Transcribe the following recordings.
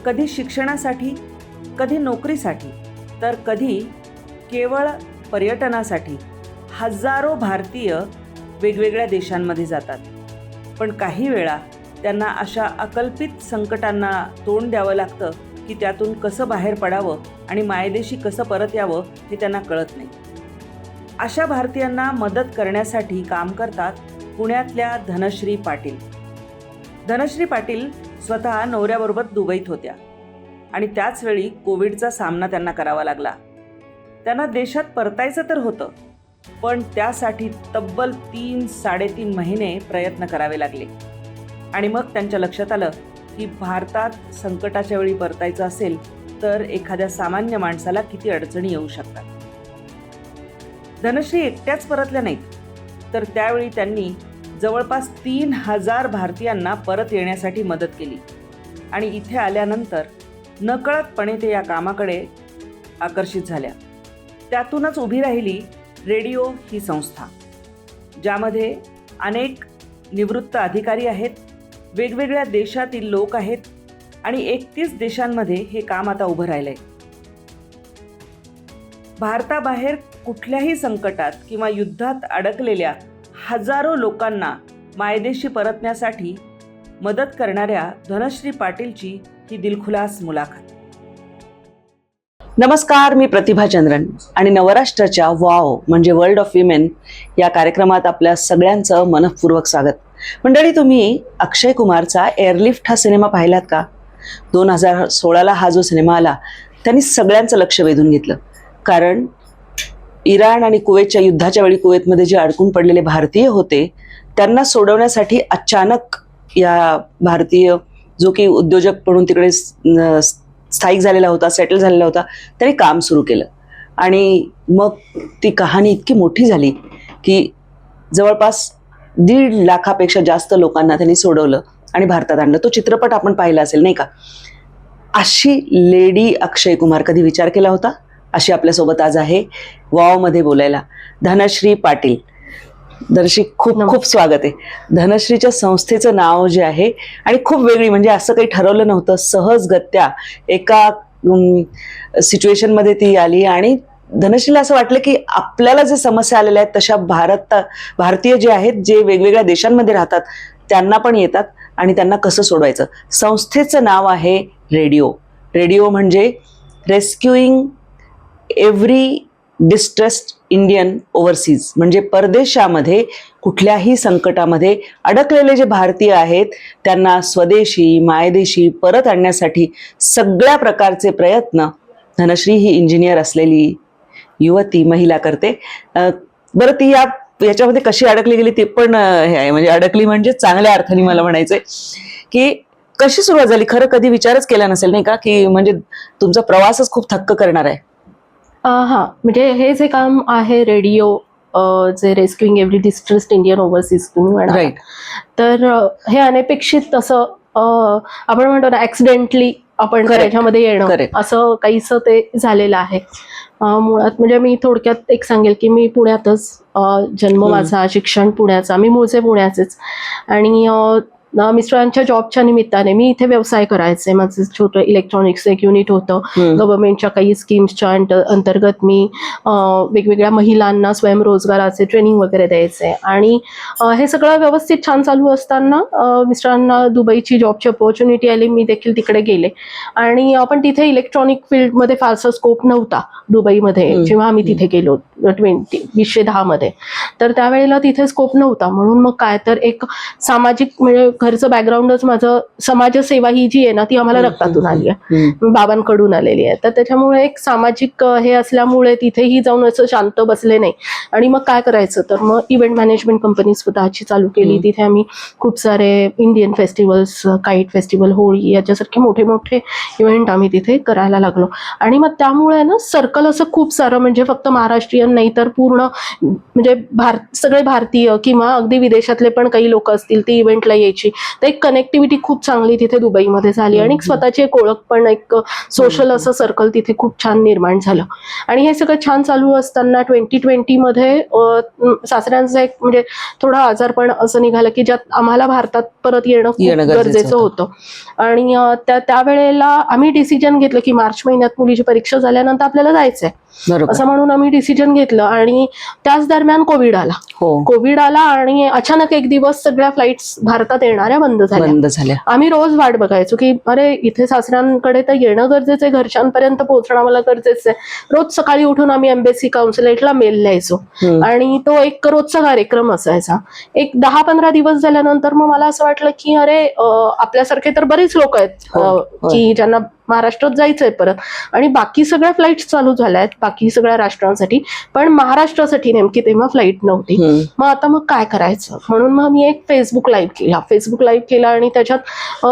कधी शिक्षणासाठी, कधी नोकरीसाठी, तर कधी केवळ पर्यटनासाठी हजारो भारतीय वेगवेगळ्या देशांमध्ये जातात. पण काही वेळा त्यांना अशा अकल्पित संकटांना तोंड द्यावं लागतं की त्यातून कसं बाहेर पडावं आणि मायदेशी कसं परत यावं हे त्यांना कळत नाही. अशा भारतीयांना मदत करण्यासाठी काम करतात पुण्यातल्या धनश्री पाटील. धनश्री पाटील स्वतः नवऱ्याबरोबर दुबईत होत्या आणि त्याचवेळी कोविडचा सामना त्यांना करावा लागला. त्यांना देशात परतायचं तर होतं, पण त्यासाठी तब्बल 3-3.5 महिने प्रयत्न करावे लागले. आणि मग त्यांच्या लक्षात आलं की भारतात संकटाच्या वेळी परतायचं असेल तर एखाद्या सामान्य माणसाला किती अडचणी येऊ शकतात. धनश्री एकट्याच परतल्या नाहीत, तर त्यावेळी त्यांनी जवळपास 3,000 भारतीयांना परत येण्यासाठी मदत केली. आणि इथे आल्यानंतर नकळतपणे ते या कामाकडे आकर्षित झाल्या. त्यातूनच उभी राहिली रेडिओ ही संस्था, ज्यामध्ये अनेक निवृत्त अधिकारी आहेत, वेगवेगळ्या देशातील लोक आहेत आणि 31 देशांमध्ये हे काम आता उभं राहिलंय. भारताबाहेर कुठल्याही संकटात किंवा युद्धात अडकलेल्या हजारो लोकांना मायदेशी परतण्यासाठी मदत करणाऱ्या धनश्री पाटीलची ही दिलखुलास मुलाखत. नमस्कार, मी प्रतिभा चंद्रन आणि नवराष्ट्राच्या वाव म्हणजे वर्ल्ड ऑफ विमेन या कार्यक्रमात आपल्या सगळ्यांचं मनःपूर्वक स्वागत. मंडळी, तुम्ही अक्षय कुमारचा एअरलिफ्ट हा सिनेमा पाहिलात का? 2016ला हा जो सिनेमा आला त्यांनी सगळ्यांचं लक्ष वेधून घेतलं. कारण इराण आणि कुवेतच्या युद्धाच्या वेळी कुवेतमध्ये जे अडकून पडलेले भारतीय होते त्यांना सोडवण्यासाठी अचानक या भारतीय जो की उद्योजक म्हणून तिकडे स्थायिक झालेला होता, सेटल झालेला होता, त्यांनी काम सुरू केलं. आणि मग ती कहाणी इतकी मोठी झाली की जवळपास 1.5 लाखापेक्षा जास्त लोकांना त्यांनी सोडवलं आणि भारतात आणलं. तो चित्रपट आपण पाहिला असेल नाही का? अशी लेडी अक्षय कुमार कधी विचार केला होता? अशी आपल्यासोबत आज आहे वावमध्ये बोलायला धनश्री पाटील. धनश्री, खूप खूप स्वागत आहे. धनश्रीच्या संस्थेचं नाव जे आहे आणि खूप वेगळी, म्हणजे असं काही ठरवलं नव्हतं, सहजगत्या एका सिच्युएशनमध्ये ती आली आणि धनश्रीला असं वाटलं की आपल्याला जे समस्या आलेल्या आहेत तशा भारतीय जे आहेत जे वेगवेगळ्या देशांमध्ये राहतात त्यांना पण येतात आणि त्यांना कसं सोडवायचं. संस्थेचं नाव आहे रेडिओ. रेडिओ म्हणजे रेस्क्युइंग एव्हरी डिस्ट्रेस्ड इंडियन ओव्हरसीज, म्हणजे परदेशामध्ये कुठल्याही संकटामध्ये अडकलेले जे भारतीय आहेत त्यांना स्वदेशी मायदेशी परत आणण्यासाठी सगळ्या प्रकारचे प्रयत्न धनश्री ही इंजिनियर असलेली युवती महिला करते. बरं, ती याच्यामध्ये कशी अडकली गेली ते पण हे आहे, म्हणजे अडकली म्हणजे चांगल्या अर्थाने मला म्हणायचंय की कशी सुरुवात झाली. खरं कधी विचारच केला नसेल नाही का की म्हणजे तुमचा प्रवासच खूप थक्क करणार आहे. हा, म्हणजे हे जे काम आहे रेडिओ, जे रेस्क्युइंग एव्हरी डिस्ट्रेस्ड इंडियन ओव्हरसीज तुम्ही म्हणा, तर हे अनपेक्षित असं आपण म्हणतो ना ऍक्सिडेंटली आपण त्याच्यामध्ये येणं, असं काहीसं ते झालेलं आहे. मुळात म्हणजे मी थोडक्यात एक सांगेल की मी पुण्यातच जन्म माझा, शिक्षण पुण्याचा, मी मूळचे पुण्याचेच. आणि मिस्टरांच्या जॉबच्या निमित्ताने मी इथे व्यवसाय करायचे. माझं छोटं इलेक्ट्रॉनिक्स एक युनिट होतं. गव्हर्नमेंटच्या काही स्कीम्सच्या अंतर्गत मी वेगवेगळ्या महिलांना स्वयंरोजगाराचे ट्रेनिंग वगैरे द्यायचे. आणि हे सगळं व्यवस्थित छान चालू असताना मिस्टरांना दुबईची जॉबची अपॉर्च्युनिटी आली. मी देखील तिकडे गेले आणि पण तिथे इलेक्ट्रॉनिक फील्डमध्ये फारसा स्कोप नव्हता दुबईमध्ये जेव्हा आम्ही तिथे गेलो 2010 मध्ये. तर त्यावेळेला तिथे स्कोप नव्हता. म्हणून मग काय तर एक सामाजिक, म्हणजे घरचं बॅकग्राऊंडच माझं समाजसेवा ही जी आहे ना ती आम्हाला रक्तातून आली आहे, बाबांकडून आलेली आहे. तर त्याच्यामुळे एक सामाजिक हे असल्यामुळे तिथेही जाऊन असं शांत बसले नाही. आणि मग काय करायचं, तर मग इव्हेंट मॅनेजमेंट कंपनी स्वतःची चालू केली. तिथे आम्ही खूप सारे Indian festivals, kite festival, Holi याच्यासारखे मोठे मोठे इव्हेंट आम्ही तिथे करायला लागलो. आणि मग त्यामुळे ना सर्कल असं खूप सारं, म्हणजे फक्त महाराष्ट्रीयन नाही तर पूर्ण म्हणजे सगळे भारतीय किंवा अगदी विदेशातले पण काही लोक असतील ती इव्हेंटला यायची. तर एक कनेक्टिव्हिटी खूप चांगली तिथे दुबईमध्ये झाली आणि स्वतःची एक ओळख पण, एक सोशल असं सर्कल तिथे खूप छान निर्माण झालं. आणि हे सगळं छान चालू असताना 2020 मध्ये सासऱ्यांचं एक म्हणजे थोडा आजारपण असं निघालं की ज्यात आम्हाला भारतात परत येणं खूप गरजेचं होतं. आणि त्यावेळेला आम्ही डिसिजन घेतलं की मार्च महिन्यात मुलीची परीक्षा झाल्यानंतर आपल्याला जायचंय असं म्हणून आम्ही डिसिजन घेतलं. आणि त्याच दरम्यान कोविड आला आणि अचानक एक दिवस सगळ्या फ्लाईट्स भारतात येणाऱ्या बंद झाल्या. आम्ही रोज वाट बघायचो की अरे इथे सासऱ्यांकडे तर येणं गरजेचं आहे, घरच्यांपर्यंत पोहोचणं मला गरजेचं आहे. रोज सकाळी उठून आम्ही एम्बेसी कॉन्सुलेटला मेल लिहायचो आणि तो एक रोजचा कार्यक्रम असायचा. एक 10-15 दिवस झाल्यानंतर मग मला असं वाटलं की अरे आपल्यासारखे तर बरेच लोक आहेत की ज्यांना महाराष्ट्रात जायचंय परत आणि बाकी सगळ्या फ्लाईट्स चालू झाल्या आहेत बाकी सगळ्या राष्ट्रांसाठी, पण महाराष्ट्रासाठी नेमकी तेव्हा फ्लाईट नव्हती. मग आता मग काय करायचं म्हणून मग मी एक फेसबुक लाईव्ह केला आणि त्याच्यात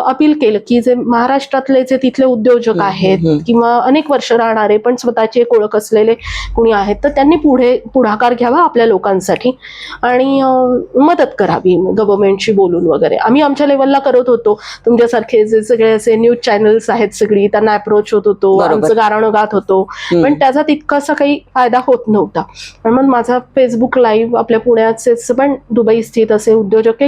अपील केलं की जे महाराष्ट्रातले जे तिथले उद्योजक आहेत किंवा अनेक वर्ष राहणारे पण स्वतःची एक ओळख असलेले कुणी आहेत तर त्यांनी पुढाकार घ्यावा आपल्या लोकांसाठी आणि मदत करावी गव्हर्नमेंटशी बोलून वगैरे. आम्ही आमच्या लेवलला करत होतो. तुमच्यासारखे जे सगळे असे न्यूज चॅनल्स आहेत सगळी त्यांना अप्रोच होत होतो, आमचं गाणं गात होतो, पण त्याचा तितकासा काही फायदा होत नव्हता. पण मग माझा फेसबुक लाईव्ह आपल्या पुण्याचे पण दुबई स्थित असे उद्योजक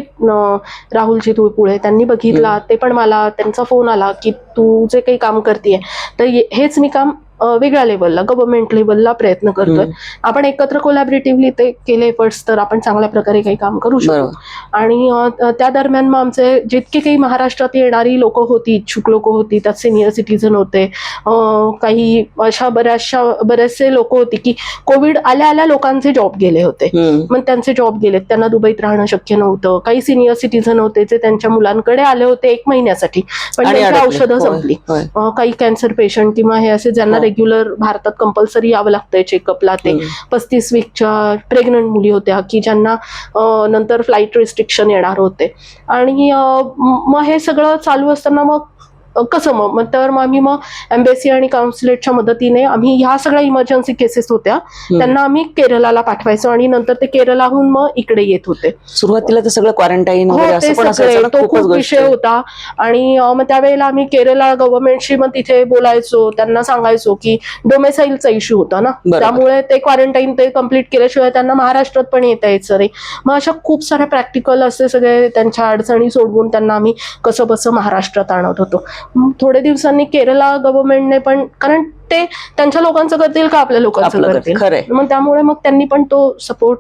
राहुलजी तुळपुळे त्यांनी बघितला. ते पण मला त्यांचा फोन आला की तू जे काही काम करतेय तर हेच मी काम वेगळ्या लेवलला गव्हर्नमेंट लेवलला प्रयत्न करतोय, आपण एकत्र कोलॅबरेटिव्हली ते केले एफर्ट्स तर आपण चांगल्या प्रकारे काही काम करू शकतो. आणि त्या दरम्यान मग आमचे जितके काही महाराष्ट्रात येणारी लोक होती, इच्छुक लोक होती, त्यात सिनियर सिटीझन होते, काही अशा बरेचसे लोक होती की कोविड आल्या लोकांचे जॉब गेले होते, मग त्यांचे जॉब गेलेत, त्यांना दुबईत राहणं शक्य नव्हतं. काही सिनियर सिटीझन होते जे त्यांच्या मुलांकडे आले होते 1 महिन्यासाठी पण त्यांची औषधं संपली. काही कॅन्सर पेशंट किंवा हे असे ज्यांना रेग्युलर भारतात कंपल्सरी यावं लागतंय चेकअपला, ते 35 वीकच्या प्रेग्नंट मुली होत्या की ज्यांना नंतर फ्लाईट रिस्ट्रिक्शन येणार होते. आणि मग हे सगळं चालू असताना मग कसं मग आम्ही एम्बेसी आणि कॉन्सुलेटच्या मदतीने आम्ही ह्या सगळ्या इमर्जन्सी केसेस होत्या त्यांना आम्ही केरळला पाठवायचो आणि नंतर ते केरळाहून मग इकडे येत होते. सुरुवातीला तर सगळं क्वारंटाईन तो खूप विषय होता. आणि मग त्यावेळेला आम्ही केरळ गव्हर्नमेंटशी मग तिथे बोलायचो, त्यांना सांगायचो की डोमेसाईलचा इश्यू होता ना, त्यामुळे ते क्वारंटाईन ते कम्प्लीट केल्याशिवाय त्यांना महाराष्ट्रात पण येता यायचं नाही. मग अशा खूप साऱ्या प्रॅक्टिकल असे सगळे त्यांच्या अडचणी सोडवून त्यांना आम्ही कसं बसं महाराष्ट्रात आणत होतो. थोड्या दिवसांनी केरळ गव्हर्नमेंटने पण, कारण ते त्यांच्या लोकांचं करतील का आपल्या लोकांचं करतील, मग त्यामुळे मग त्यांनी पण तो सपोर्ट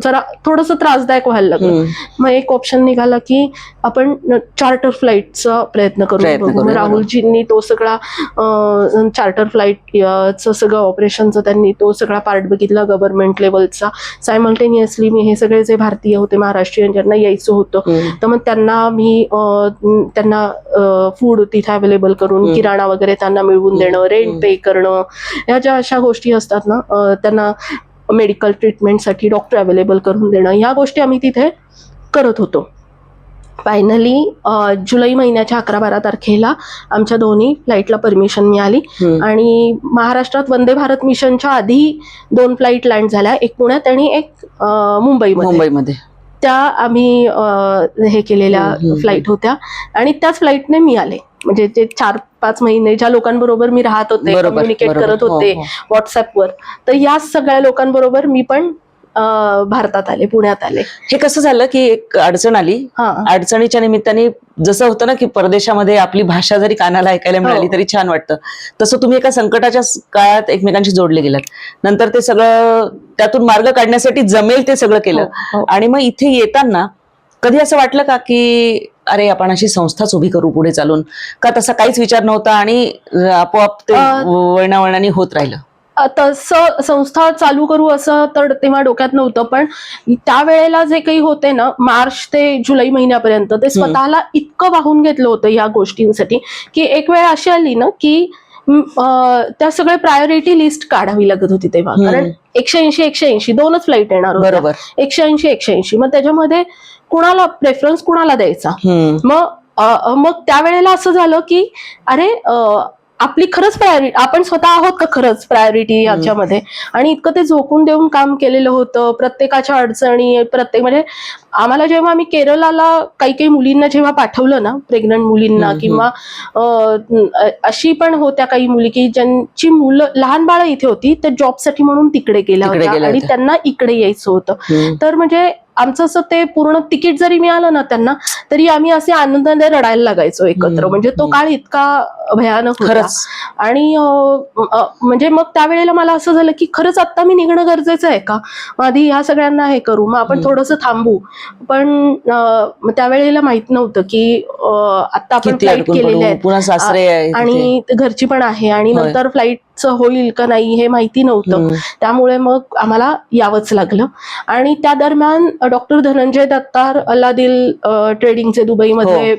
जरा थोडंसं त्रासदायक व्हायला लागलं. मग एक ऑप्शन निघाला की आपण चार्टर फ्लाईटचा प्रयत्न करू. राहुलजींनी तो सगळा चार्टर फ्लाईटचं सगळं ऑपरेशनचं त्यांनी तो सगळा पार्ट बघितला गव्हर्नमेंट लेवलचा. सायमल्टेनियसली मी हे सगळे जे भारतीय होते महाराष्ट्रीयन ज्यांना यायचं होतं तर मग त्यांना फूड तिथे अवेलेबल करून, किराणा वगैरे त्यांना मिळवून देणं, रेंट पे करणं, ह्या ज्या अशा गोष्टी असतात ना, त्यांना मेडिकल ट्रीटमेंटसाठी डॉक्टर अवेलेबल करून देणं, ह्या गोष्टी आम्ही तिथे करत होतो. फायनली जुलै महिन्याच्या 11-12 तारखेला आमच्या दोन्ही फ्लाईटला परमिशन मिळाली आणि महाराष्ट्रात वंदे भारत मिशनच्या आधी 2 फ्लाईट लँड झाल्या, एक पुण्यात आणि एक मुंबईमध्ये. त्या आम्ही हे केलेल्या फ्लाईट होत्या आणि त्याच फ्लाईटने मी आले. म्हणजे ते 4-5 महिने ज्या लोकांबरोबर मी राहत होते, कम्युनिकेट करत होते व्हॉट्सअपवर, तर या सगळ्या लोकांबरोबर मी पण भारतात आले, पुण्यात आले. हे कसं झालं की एक अडचण आली, अडचणीच्या निमित्ताने जसं होतं ना की परदेशामध्ये आपली भाषा जरी कानाला ऐकायला मिळाली तरी छान वाटतं, तसं तुम्ही एका संकटाच्या काळात एकमेकांशी जोडले गेलात. नंतर ते सगळं त्यातून मार्ग काढण्यासाठी जमेल ते सगळं केलं. आणि मग इथे येताना कधी असं वाटलं का की अरे आपण अशी संस्थाच उभी करू पुढे चालून, का तसा काहीच विचार नव्हता आणि आपोआप ते वळणावळणाने होत राहिलं? तसं संस्था चालू करू असं तर तेव्हा डोक्यात नव्हतं, पण त्यावेळेला जे काही होते ना मार्च ते जुलै महिन्यापर्यंत ते स्वतःला इतकं वाहून घेतलं होतं या गोष्टींसाठी की एक वेळ अशी आली ना की त्या सगळे प्रायोरिटी लिस्ट काढावी लागत होती तेव्हा, कारण 180 2च फ्लाईट येणार होत्या, 180. मग त्याच्यामध्ये कुणाला प्रेफरन्स कुणाला द्यायचा. मग त्यावेळेला असं झालं की अरे आपली खरंच प्रायोरिटी, आपण स्वतः आहोत का खरंच प्रायोरिटी याच्यामध्ये, आणि इतकं ते झोकून देऊन काम केलेलं होतं. प्रत्येकाच्या अडचणी, म्हणजे आम्हाला जेव्हा आम्ही केरळला काही काही मुलींना जेव्हा पाठवलं ना, प्रेग्नंट मुलींना, किंवा अशी पण होत्या काही मुली की ज्यांची मुलं लहान बाळं इथे होती, त्या जॉबसाठी म्हणून तिकडे गेल्या होत्या आणि त्यांना इकडे यायचं होतं. तर म्हणजे आमचं असं ते पूर्ण तिकीट जरी मिळालं ना त्यांना, तरी आम्ही असे आनंदाने रडायला लागायचो एकत्र. म्हणजे तो काळ इतका भयानक होता. आणि म्हणजे मग त्यावेळेला मला असं झालं की खरंच आता मी निघणं गरजेचं आहे का, आधी ह्या सगळ्यांना हे करू, मग आपण थोडंसं थांबू. पण त्यावेळेला माहित नव्हतं की आता आपण फ्लाईट केलेले आहेत आणि घरची पण आहे, आणि नंतर फ्लाईटचं होईल का नाही हे माहिती नव्हतं. त्यामुळे मग आम्हाला यावंच लागलं. आणि त्या दरम्यान डॉक्टर धनंजय दत्तार, अल्लादिल ट्रेडिंगचे दुबईमध्ये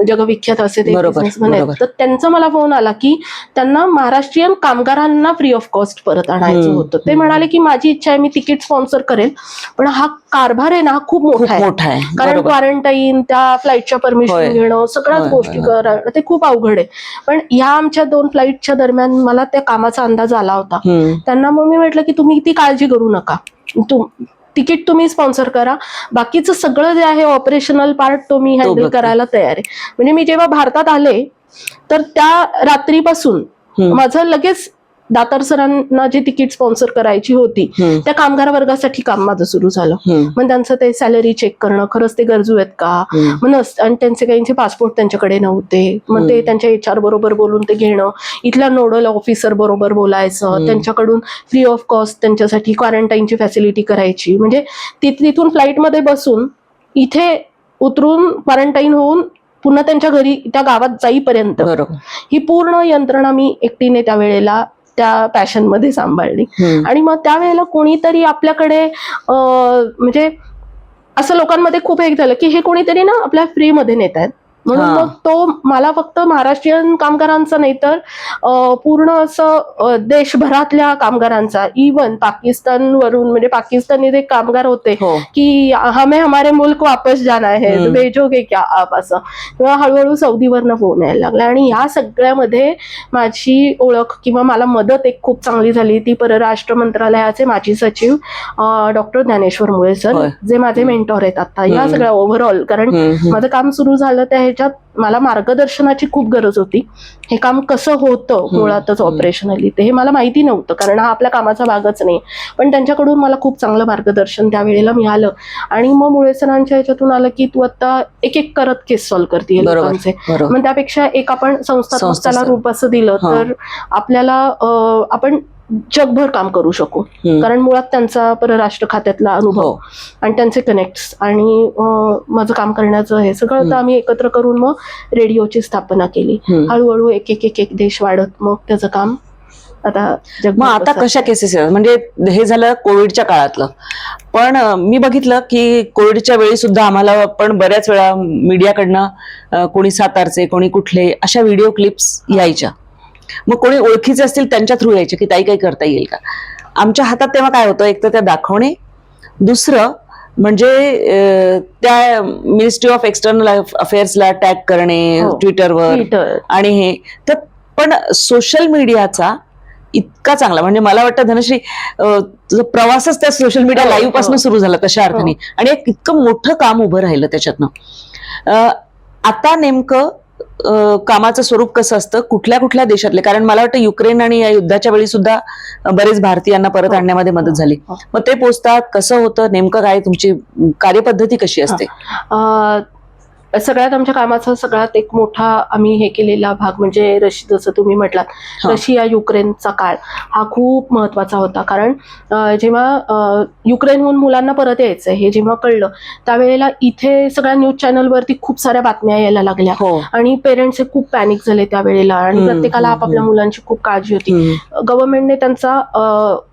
जगविख्यात असे ते बिझनेसमॅन आहेत, तर त्यांचा मला फोन आला की त्यांना महाराष्ट्रीयन कामगारांना फ्री ऑफ कॉस्ट परत आणायचं होतं. ते म्हणाले की माझी इच्छा आहे, मी तिकीट स्पॉन्सर करेल, पण हा कारभार आहे ना, हा खूप मोठा आहे. कारण क्वारंटाईन, त्या फ्लाईटच्या परमिशन घेणं, सगळ्याच गोष्टी करणं ते खूप अवघड आहे. पण ह्या आमच्या 2 फ्लाईटच्या दरम्यान मला त्या कामाचा अंदाज आला होता. त्यांना मग मी म्हटलं की तुम्ही ती काळजी करू नका, तिकीट तुम्ही स्पॉन्सर करा, बाकीचं सगळं जे आहे ऑपरेशनल पार्ट तो मी हँडल करायला तयार आहे. म्हणजे मी जेव्हा भारतात आले तर त्या रात्रीपासून माझं लगेच दातार सरांना जे तिकीट स्पॉन्सर करायची होती त्या कामगार वर्गासाठी काम माझं सुरू झालं. मग त्यांचं ते सॅलरी चेक करणं, खरंच ते गरजू आहेत का, आणि त्यांचे काहींचे पासपोर्ट त्यांच्याकडे नव्हते, मग ते त्यांच्या HR बरोबर बोलून ते घेणं, इथल्या नोडल ऑफिसर बरोबर बोलायचं, त्यांच्याकडून फ्री ऑफ कॉस्ट त्यांच्यासाठी क्वारंटाईनची फॅसिलिटी करायची. म्हणजे तिथून फ्लाईटमध्ये बसून इथे उतरून क्वारंटाईन होऊन पुन्हा त्यांच्या घरी त्या गावात जाईपर्यंत ही पूर्ण यंत्रणा मी एकटीने त्यावेळेला त्या पॅशन मध्ये सांभाळली. आणि मग त्यावेळेला कोणीतरी आपल्याकडे म्हणजे असं लोकांमध्ये खूप एक झालं की हे कोणीतरी ना आपल्या फ्रीमध्ये नेत आहेत, म्हणून मग तो मला फक्त महाराष्ट्रीयन कामगारांचा नाही तर पूर्ण असं देशभरातल्या कामगारांचा, इवन पाकिस्तानवरून, म्हणजे पाकिस्तानी जे कामगार होते की हमें हमारे मुल्क वापस जाना है, भेजोगे क्या आप, असं. किंवा हळूहळू सौदीवरनं फोन यायला लागला. आणि ह्या सगळ्यामध्ये माझी ओळख किंवा मला मदत एक खूप चांगली झाली ती परराष्ट्र मंत्रालयाचे माजी सचिव डॉक्टर ज्ञानेश्वर मुळे सर, जे माझे मेंटॉर आहेत आता या सगळ्या ओव्हरऑल. कारण माझं काम सुरू झालं त्या मला मार्गदर्शनाची खूप गरज होती. हे काम कसं होतं मुळातच ऑपरेशनली ते हे मला माहिती नव्हतं, कारण हा आपल्या कामाचा भागच नाही. पण त्यांच्याकडून मला खूप चांगलं मार्गदर्शन त्यावेळेला मिळालं. आणि मग मुळे सरांच्या ह्याच्यातून आलं की तू आता एक एक करत केस सॉल्व्ह करते लोकांचे, मग त्यापेक्षा एक आपण संस्थात्मक त्याला रूप असं दिलं तर आपल्याला आपण जगभर काम करू शकू. कारण मुळात त्यांचा परराष्ट्र खात्यातला अनुभव आणि त्यांचे कनेक्ट्स आणि माझं काम करण्याचं हे सगळं तर आम्ही एकत्र करून मग रेडिओची स्थापना केली. हळूहळू एक एक एक देश वाढत मग त्याचं काम आता मग आता कशा केसेस आहेत? म्हणजे हे झालं कोविडच्या काळातलं, पण मी बघितलं की कोविडच्या वेळी सुद्धा आम्हाला पण बऱ्याच वेळा मीडियाकडनं कोणी सातारचे, कोणी कुठले अशा व्हिडिओ क्लिप्स यायच्या. मग कोणी ओळखीचे असतील त्यांच्या थ्रू यायचे की ताई काही करता येईल का. आमच्या हातात तेव्हा काय होतं, एक तर त्या दाखवणे, दुसरं म्हणजे त्या मिनिस्ट्री ऑफ एक्सटर्नल अफेअर्सला टॅग करणे ट्विटरवर आणि हे तर. पण सोशल मीडियाचा इतका चांगला, म्हणजे मला वाटतं धनश्री प्रवासच त्या सोशल मीडिया लाईव्ह पासून सुरू झाला तशा अर्थाने, आणि एक इतकं मोठं काम उभं राहिलं त्याच्यातनं. आता नेमकं कामाचं स्वरूप कसं असतं, कुठल्या कुठल्या देशातले, कारण मला वाटतं युक्रेन आणि या युद्धाच्या वेळी सुद्धा बरेच भारतीयांना परत आणण्यामध्ये मदत झाली, मग ते पोचतात कसं होतं, नेमकं काय तुमची कार्यपद्धती कशी असते? सगळ्यात आमच्या कामाचा सगळ्यात एक मोठा आम्ही हे केलेला भाग म्हणजे जसं तुम्ही म्हटलात रशिया युक्रेनचा काळ हा खूप महत्वाचा होता. कारण जेव्हा युक्रेनहून मुलांना परत यायचं हे जेव्हा कळलं त्यावेळेला इथे सगळ्या न्यूज चॅनलवरती खूप साऱ्या बातम्या यायला लागल्या आणि पेरेंट्स खूप पॅनिक झाले त्यावेळेला, आणि प्रत्येकाला आपापल्या मुलांची खूप काळजी होती. गव्हर्नमेंटने त्यांचा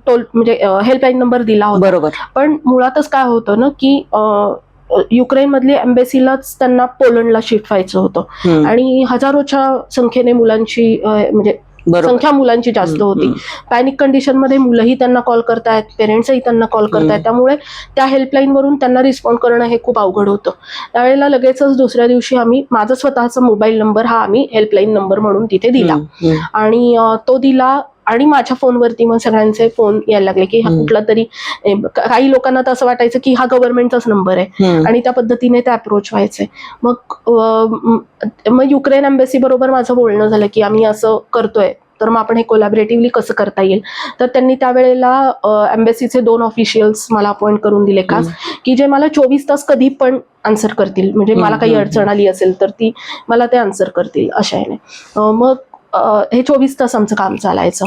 टोल म्हणजे हेल्पलाईन नंबर दिला होता, बरोबर. पण मुळातच काय होतं ना की युक्रेन मधली एम्बेसीलाच त्यांना पोलंडला शिफ्ट व्हायचं होतं आणि हजारोच्या संख्येने मुलांची म्हणजे बरोबर. संख्या मुलांची जास्त होती. पॅनिक कंडिशन मध्ये मुलंही त्यांना कॉल करतायत, पेरेंट्सही त्यांना कॉल करतायत, त्यामुळे त्या हेल्पलाईन वरून त्यांना रिस्पॉन्ड करणं हे खूप अवघड होतं. त्यावेळेला लगेचच दुसऱ्या दिवशी आम्ही माझा स्वतःचा मोबाईल नंबर हा आम्ही हेल्पलाईन नंबर म्हणून तिथे दिला आणि तो दिला आणि माझ्या फोनवरती मग सगळ्यांचे फोन यायला लागले की हा कुठला तरी, काही लोकांना तर असं वाटायचं की हा गव्हर्नमेंटचाच नंबर आहे आणि त्या पद्धतीने ते अप्रोच व्हायचे. मग युक्रेन एम्बेसी बरोबर माझं बोलणं झालं की आम्ही असं करतोय, तर मग आपण हे कोलॅबरेटिव्हली कसं करता येईल. तर त्यांनी त्यावेळेला एम्बेसीचे 2 ऑफिशियल्स मला अपॉइंट करून दिले खास, की जे मला 24 तास कधी पण आन्सर करतील, म्हणजे मला काही अडचण आली असेल तर ती मला ते आन्सर करतील अशा ह्याने. मग हे 24 तास आमचं काम चालायचं.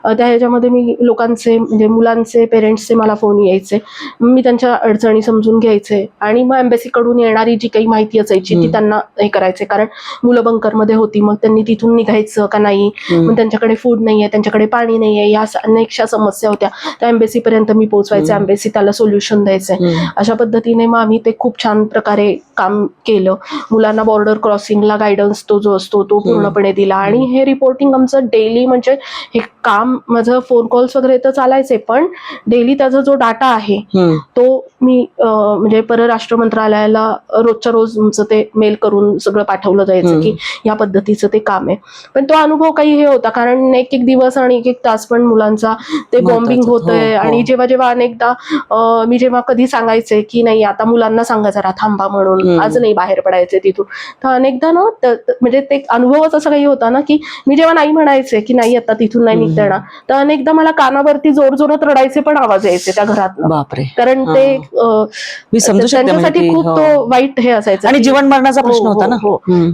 त्या ह्याच्यामध्ये मी लोकांचे, म्हणजे मुलांचे पेरेंट्सचे मला फोन यायचे, मी त्यांच्या अडचणी समजून घ्यायचे आणि मग एम्बेसीकडून येणारी जी काही माहिती असायची ती त्यांना हे करायचे. कारण मुलं बंकरमध्ये होती, मग त्यांनी तिथून निघायचं का नाही, मग त्यांच्याकडे फूड नाहीये, त्यांच्याकडे पाणी नाहीये, या अनेकशा समस्या होत्या, त्या एम्बेसीपर्यंत मी पोहोचवायचे, एम्बेसी त्याला सोल्युशन द्यायचे. अशा पद्धतीने मग आम्ही ते खूप छान प्रकारे काम केलं. मुलांना बॉर्डर क्रॉसिंगला गायडन्स तो जो असतो तो पूर्णपणे दिला आणि हे रिपोर्टिंग आमचं डेली, म्हणजे हे काम माझं फोन कॉल्स वगैरे तर चालायचे, पण डेली त्याचा जो डाटा आहे तो मी म्हणजे परराष्ट्र मंत्रालयाला रोजच्या रोज तुमचं ते मेल करून सगळं पाठवलं जायचं की या पद्धतीचं ते काम आहे. पण तो अनुभव काही हे होता, कारण एक एक दिवस आणि एक एक तास पण मुलांचा ते बॉम्बिंग होतंय. आणि जेव्हा जेव्हा अनेकदा मी जेव्हा कधी सांगायचे की नाही आता मुलांना सांगा जरा थांबा म्हणून, आज नाही बाहेर पडायचे तिथून, तर अनेकदा ना म्हणजे ते अनुभवच असं काही होता ना की मी जेव्हा नाही म्हणायचे की नाही आता तिथून नाही निघता येणार, तर अनेकदा मला कानावरती जोर जोरात रडायचे पण आवाज यायचे त्या घरात. बापरे. कारण ते मी समजू शकते, त्यांच्यासाठी खूप तो वाईट हे असायचं आणि जीवन मरणाचा प्रश्न होता ना.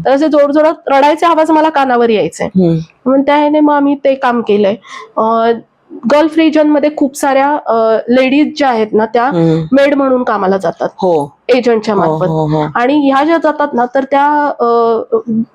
तर असे जोर जोरात रडायचे आवाज मला कानावर यायचे. म्हणून त्याने मग आम्ही ते काम केलंय. गल्फ रिजन मध्ये खूप साऱ्या लेडीज ज्या आहेत ना त्या मेड म्हणून कामाला जातात एजंटच्या मार्फत, आणि ह्या ज्या जातात ना तर त्या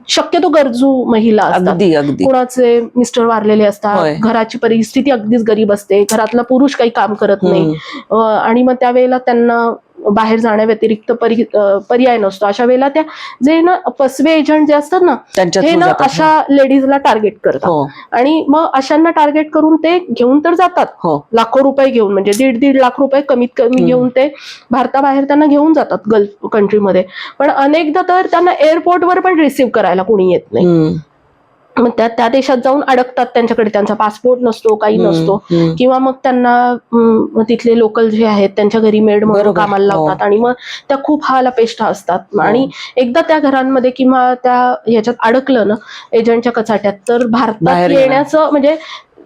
शक्यतो गरजू महिला असतात. कुणाचे मिस्टर वारलेले असतात, घराची परिस्थिती अगदीच गरीब असते, घरातला पुरुष काही काम करत नाही आणि मग त्यावेळेला त्यांना बाहेर जाण्या व्यतिरिक्त पर्याय नसतो. अशा वेळेला त्या जे ना फसवे एजंट जे असतात ना हे ना अशा लेडीजला टार्गेट करतात आणि मग अशांना टार्गेट करून ते घेऊन तर जातात लाखो रुपये घेऊन, म्हणजे 1.5 लाख रुपये कमीत कमी घेऊन ते भारताबाहेर त्यांना घेऊन जातात गल्फ कंट्रीमध्ये. पण अनेकदा तर त्यांना एअरपोर्टवर पण रिसीव्ह करायला कोणी येत नाही. मग त्या देशात जाऊन अडकतात, त्यांच्याकडे त्यांचा पासपोर्ट नसतो, काही नसतो, किंवा मग त्यांना तिथले लोकल जे आहेत त्यांच्या घरी मेड म्हणून कामाला लावतात आणि मग त्या खूप हालापेष्टा असतात. आणि एकदा त्या घरांमध्ये किंवा त्या ह्याच्यात अडकलं ना एजंटच्या कचाट्यात, तर भारतात येण्याचं म्हणजे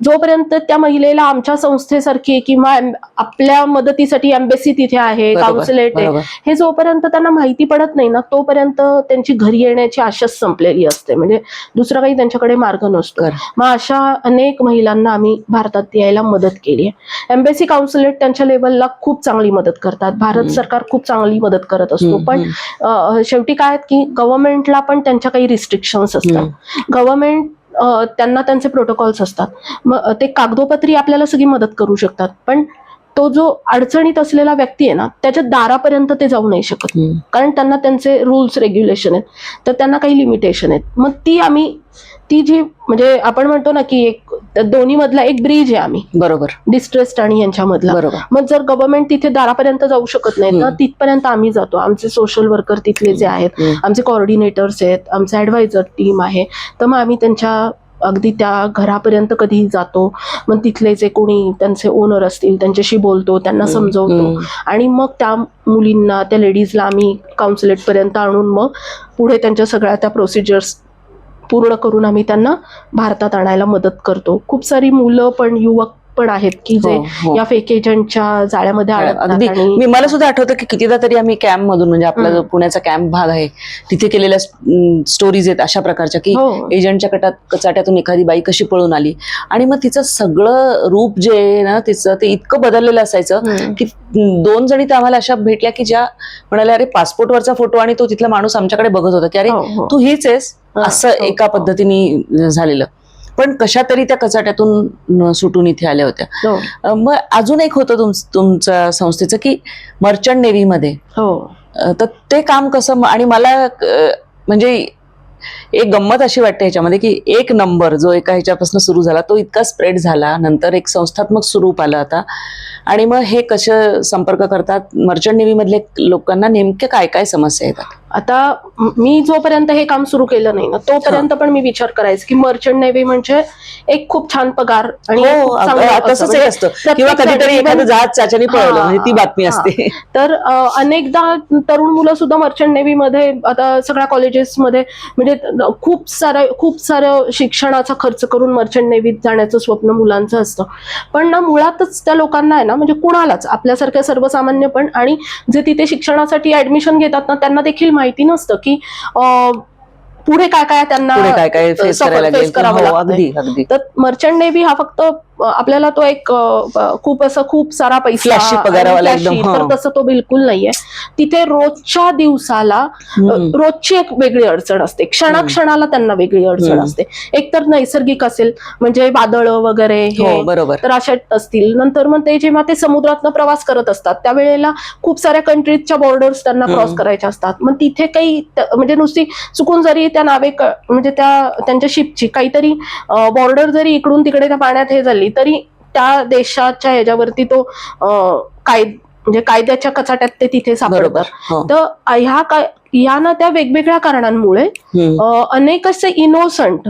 जोपर्यंत त्या महिलेला आमच्या संस्थेसारखी किंवा आपल्या मदतीसाठी एम्बेसी तिथे आहे, काउन्सिलेट आहे, हे जोपर्यंत त्यांना माहिती पडत नाही ना तोपर्यंत त्यांची घरी येण्याची आशाच संपलेली असते, म्हणजे दुसरा काही त्यांच्याकडे मार्ग नसतो. मग अशा अनेक महिलांना आम्ही भारतात यायला मदत केली आहे. एम्बेसी काउन्सिलेट त्यांच्या लेवलला खूप चांगली मदत करतात, भारत सरकार खूप चांगली मदत करत असतो, पण शेवटी काय की गव्हर्नमेंटला पण त्यांच्या काही रिस्ट्रिक्शन्स असतात. गव्हर्नमेंट त्यांना त्यांचे प्रोटोकॉल्स असतात, मग ते कागदोपत्री आपल्याला सगळी मदत करू शकतात, पण तो जो अडचणीत असलेला व्यक्ती आहे ना त्याच्या दारापर्यंत ते जाऊ नाही शकत, कारण त्यांना त्यांचे रूल्स रेग्युलेशन आहेत, तर त्यांना काही लिमिटेशन आहेत. मग ती जी म्हणजे आपण म्हणतो ना की एक दोन्ही मधला एक ब्रिज आहे आम्ही, बरोबर, डिस्ट्रेस्ड आणि यांच्यामधला. मग जर गव्हर्नमेंट तिथे दारापर्यंत जाऊ शकत नाही तर तिथपर्यंत आम्ही जातो. आमचे सोशल वर्कर तिथले जे आहेत, आमचे कोऑर्डिनेटर्स आहेत, आमचे ऍडवायझर टीम आहे, तर मग आम्ही त्यांच्या अगदी त्या घरापर्यंत कधी जातो. मग तिथले जे कोणी त्यांचे ओनर असतील त्यांच्याशी बोलतो, त्यांना समजवतो आणि मग त्या मुलींना, त्या लेडीजला आम्ही काउन्सिलेट पर्यंत आणून मग पुढे त्यांच्या सगळ्या त्या प्रोसिजर्स पूर्ण करून आम्ही त्यांना भारतात आणायला मदत करतो. खूप सारी मुलं पण, युवक पण आहेत की जे या फेक एजंटच्या जाळ्यामध्ये अडकतात. आणि मला सुद्धा आठवतं की कितीदा तरी आम्ही कॅम्प मधून, म्हणजे आपला जो पुण्याचा कॅम्प भाग आहे तिथे केलेल्या स्टोरीज आहेत अशा प्रकारच्या की एजंटच्या कचाट्यातून एखादी बाई कशी पळून आली आणि मग तिचं सगळं रूप जे आहे ना तिचं ते इतकं बदललेलं असायचं की 2 जणी तर आम्हाला अशा भेटल्या की ज्या म्हणाल्या अरे पासपोर्टवरचा फोटो आणि तो तिथला माणूस आमच्याकडे बघत होता की अरे तू हीच आहेस, असं एका पद्धतीने झालेलं. पण कशा तरी त्या कचाट्यातून सुटून इथे आल्या होत्या. मग अजून एक होतं तुमच्या संस्थेचं की मर्चंट नेव्ही मध्ये, तर ते काम कसं, आणि मला म्हणजे एक गंमत अशी वाटते ह्याच्यामध्ये की एक नंबर जो एका ह्याच्यापासून सुरू झाला तो इतका स्प्रेड झाला, नंतर एक संस्थात्मक स्वरूप आलं आता, आणि मग हे कसे संपर्क करतात मर्चंट नेव्ही मधले लोकांना, नेमक्या काय काय समस्या येतात? आता मी जोपर्यंत हे काम सुरू केलं नाही ना तोपर्यंत पण मी विचार करायचे की मर्चंट नेव्ही म्हणजे एक खूप छान पगार आणि खूप चांगलं तसंच म्हणजे असतं, किंवा प्रत्येक कधीतरी जण एखादं even- जहाज चाच्याने पळलं म्हणजे ती बातमी हा. असते. तर अनेकदा तरुण मुलं सुद्धा मर्चंट नेव्ही मध्ये आता सगळ्या कॉलेजेसमध्ये म्हणजे खूप सारं शिक्षणाचा खर्च करून मर्चंट नेव्हीत जाण्याचं स्वप्न मुलांचं असतं. पण ना मुळातच त्या लोकांना आहे ना, म्हणजे कुणालाच आपल्यासारख्या सर्वसामान्य पण आणि जे तिथे शिक्षणासाठी ऍडमिशन घेतात ना त्यांना देखील माहिती नसतं की पुढे काय काय त्यांना पुढे काय काय फेस करायला face लागेल. करावं हो, लागतंय. अगदी अगदी तर मर्चंट नेव्ही हा फक्त आपल्याला तो एक खूप सारा पैसा Flashy आणि पगारावाला flashy, एकदम, तर तसं तो बिलकुल नाहीये. तिथे रोजच्या दिवसाला रोजची एक वेगळी अडचण असते, क्षणाक्षणाला त्यांना वेगळी अडचण असते. एक तर नैसर्गिक असेल म्हणजे वादळ वगैरे हो हे बरोबर. तर अशा असतील. नंतर मग ते जेव्हा ते समुद्रातनं प्रवास करत असतात त्यावेळेला खूप साऱ्या कंट्रीजच्या बॉर्डर्स त्यांना क्रॉस करायच्या असतात. मग तिथे काही म्हणजे नुसती चुकून जरी त्या म्हणजे त्यांच्या शिपची काहीतरी बॉर्डर जरी इकडून तिकडे त्या पाण्यात हे झाली तरी त्या देशाच्या ह्याच्यावरती तो म्हणजे कायद्याच्या कचाट्यात ते तिथे बरोबर. सापडतात. हो. तर ह्या ना त्या वेगवेगळ्या कारणांमुळे अनेक असे इनोसंट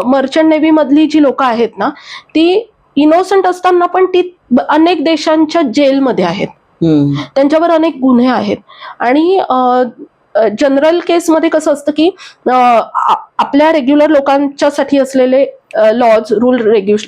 मर्चंट नेव्ही मधली जी लोक आहेत ना ती इनोसंट असताना पण ती अनेक देशांच्या जेलमध्ये आहेत, त्यांच्यावर अनेक गुन्हे आहेत. आणि जनरल केसमध्ये कसं असतं की आपल्या रेग्युलर लोकांच्यासाठी असलेले लॉज रूल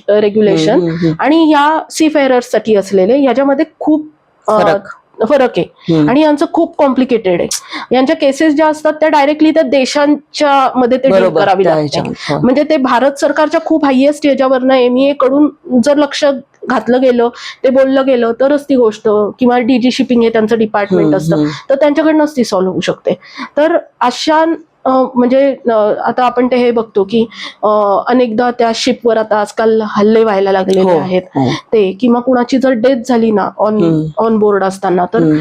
रेग्युलेशन आणि ह्या सी फेअरर्स साठी असलेले याच्यामध्ये खूप फरक आहे आणि यांचं खूप कॉम्प्लिकेटेड आहे. यांच्या केसेस ज्या असतात त्या डायरेक्टली त्या देशांच्या मध्ये ते डील करावी लागते. म्हणजे ते भारत सरकारच्या खूप हायएस्ट याच्यावरनं एमईए कडून जर लक्ष घातलं गेलं, ते बोललं गेलं तरच ती गोष्ट, किंवा डीजी शिपिंग हे त्यांचं डिपार्टमेंट असतं तर त्यांच्याकडनंच ती सॉल्व्ह होऊ शकते. तर अशा म्हणजे आता आपण ते हे बघतो की अनेकदा त्या शिपवर आता आजकाल हल्ले व्हायला लागलेले आहेत ते, किंवा कुणाची जर डेथ झाली ना ऑन बोर्ड असताना तर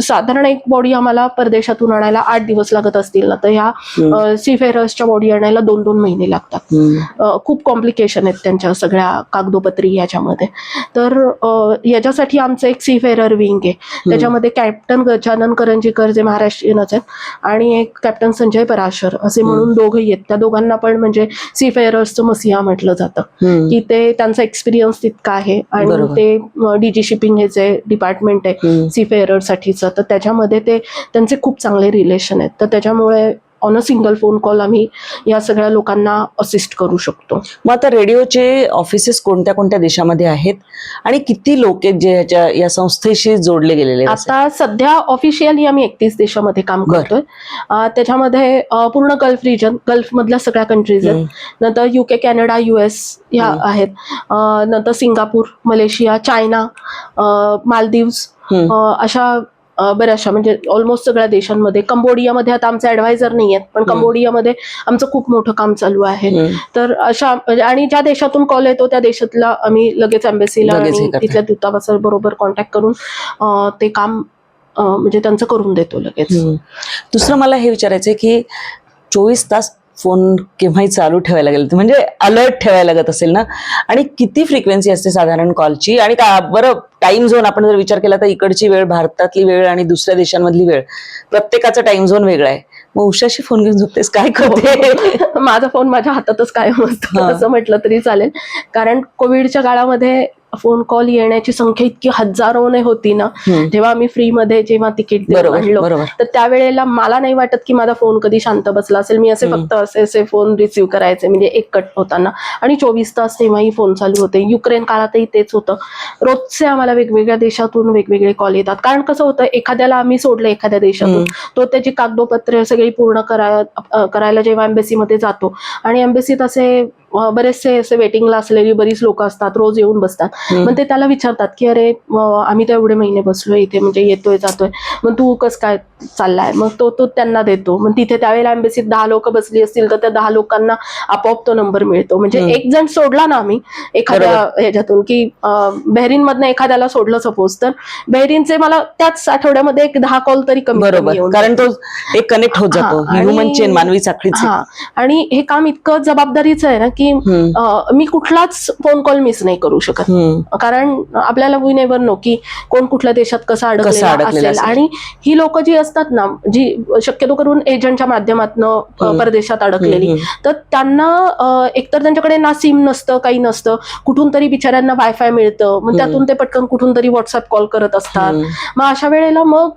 साधारण एक बॉडी आम्हाला परदेशातून आणायला 8 दिवस लागत असतील ना तर ह्या सी फेअरर्सच्या बॉडी आणायला 2-2 महिने लागतात. खूप कॉम्प्लिकेशन आहेत त्यांच्या सगळ्या कागदोपत्री याच्यामध्ये. तर याच्यासाठी आमचं एक सी फेअरर विंग आहे, त्याच्यामध्ये कॅप्टन गजानन करंजीकर जे महाराष्ट्रीयनच आहेत आणि एक कॅप्टन संजय पराशर असे म्हणून दोघंही आहेत. त्या दोघांना पण म्हणजे सी फेअरर्सचं मसिहा म्हटलं जातं की ते त्यांचा एक्सपिरियन्स तितका आहे. आणि ते डीजी शिपिंग हे जे डिपार्टमेंट आहे सी फेअरर साठीच तर त्याच्यामध्ये त्यांचे खूप चांगले रिलेशन आहेत. तर त्याच्यामुळे on a single phone call आम्ही या सगळ्या लोकांना असिस्ट करू शकतो. मग आता रेडिओचे ऑफिसेस कोणत्या कोणत्या देशामध्ये आहेत आणि किती लोक आहेत जे या संस्थेशी जोडले गेलेले? आता सध्या ऑफिशियली आम्ही 31 देशामध्ये काम करतोय. त्याच्यामध्ये पूर्ण गल्फ रिजन, गल्फ मधल्या सगळ्या कंट्रीज आहेत. नंतर UK, कॅनडा, US ह्या आहेत. नंतर सिंगापूर, मलेशिया, चायना, मालदीव्स अशा बऱ्याचशा म्हणजे ऑलमोस्ट सगळ्या देशांमध्ये. कंबोडियामध्ये आता आमचे ऍडवायझर नाही आहेत पण कंबोडियामध्ये आमचं खूप मोठं काम चालू आहे. तर अशा आणि ज्या देशातून कॉल येतो त्या देशातला आम्ही लगेच एम्बेसीला आणि तिथल्या दूतावासाबरोबर कॉन्टॅक्ट करून ते काम म्हणजे त्यांचं करून देतो लगेच. दुसरं मला हे विचारायचंय की 24 तास फोन केव्हाही चालू ठेवायला गेलं म्हणजे अलर्ट ठेवायला लागत असेल ना, आणि किती फ्रिक्वेन्सी असते साधारण कॉलची? आणि बरं टाइम झोन आपण जर विचार केला तर इकडची वेळ, भारतातली वेळ आणि दुसऱ्या देशांमधली वेळ, प्रत्येकाचा टाइम झोन वेगळा आहे. मग उशाशी फोन घेऊन झोपतेस, काय करते? माझा फोन माझ्या हातातच कायम असतो असं म्हटलं तरी चालेल. कारण कोविडच्या काळामध्ये फोन कॉल येण्याची संख्या इतकी हजारोने होती ना, तेव्हा आम्ही फ्रीमध्ये जेव्हा तिकीट आणलो तर त्यावेळेला मला नाही वाटत की माझा फोन कधी शांत बसला असेल. मी असे फक्त असे फोन रिसिव्ह करायचे म्हणजे एक कट होताना, आणि 24 तास तेव्हाही फोन चालू होते. युक्रेन काळातही तेच होतं. रोजचे आम्हाला वेगवेगळ्या देशातून वेगवेगळे कॉल येतात. कारण कसं होतं, एखाद्याला आम्ही सोडलं एखाद्या देशातून, तो त्याची कागदोपत्रे सगळी पूर्ण करायला जेव्हा एम्बेसीमध्ये जातो आणि एम्बेसीत असे बरेचसे असे वेटिंगला असलेली बरीच लोक असतात, रोज येऊन बसतात. मग ते त्याला विचारतात की अरे आम्ही तर एवढे महिने बसलोय इथे, म्हणजे येतोय जातोय, मग तू कस काय चाललाय? मग तो त्यांना देतो. मग तिथे त्यावेळेला एम्बेसीत 10 लोक बसली असतील तर त्या 10 लोकांना आपोआप तो नंबर मिळतो. म्हणजे एक जण सोडला ना आम्ही एखाद्या ह्याच्यातून, की बहरीन मधनं एखाद्याला सोडलं सपोज, तर बहरीनचे मला त्याच आठवड्यामध्ये एक 10 कॉल तरी कमी येऊन, कारण तो एक कनेक्ट होत जातो, ह्युमन चेन, मानवी साखळीचे. आणि हे काम इतकं जबाबदारीचं आहे ना की मी कुठलाच फोन कॉल मिस नाही करू शकत, कारण आपल्याला वी नेव्हर नो की कोण कुठल्या देशात कसा अडकलेला असेल. आणि ही लोक जी असतात ना, जी शक्यतो करून एजंटच्या माध्यमातून परदेशात अडकलेली, तर त्यांना एकतर त्यांच्याकडे ना सिम नसतं, काही नसतं, कुठून तरी बिचाऱ्यांना वायफाय मिळतं, मग त्यातून ते पटकन कुठून तरी व्हॉट्सअप कॉल करत असतात. मग अशा वेळेला मग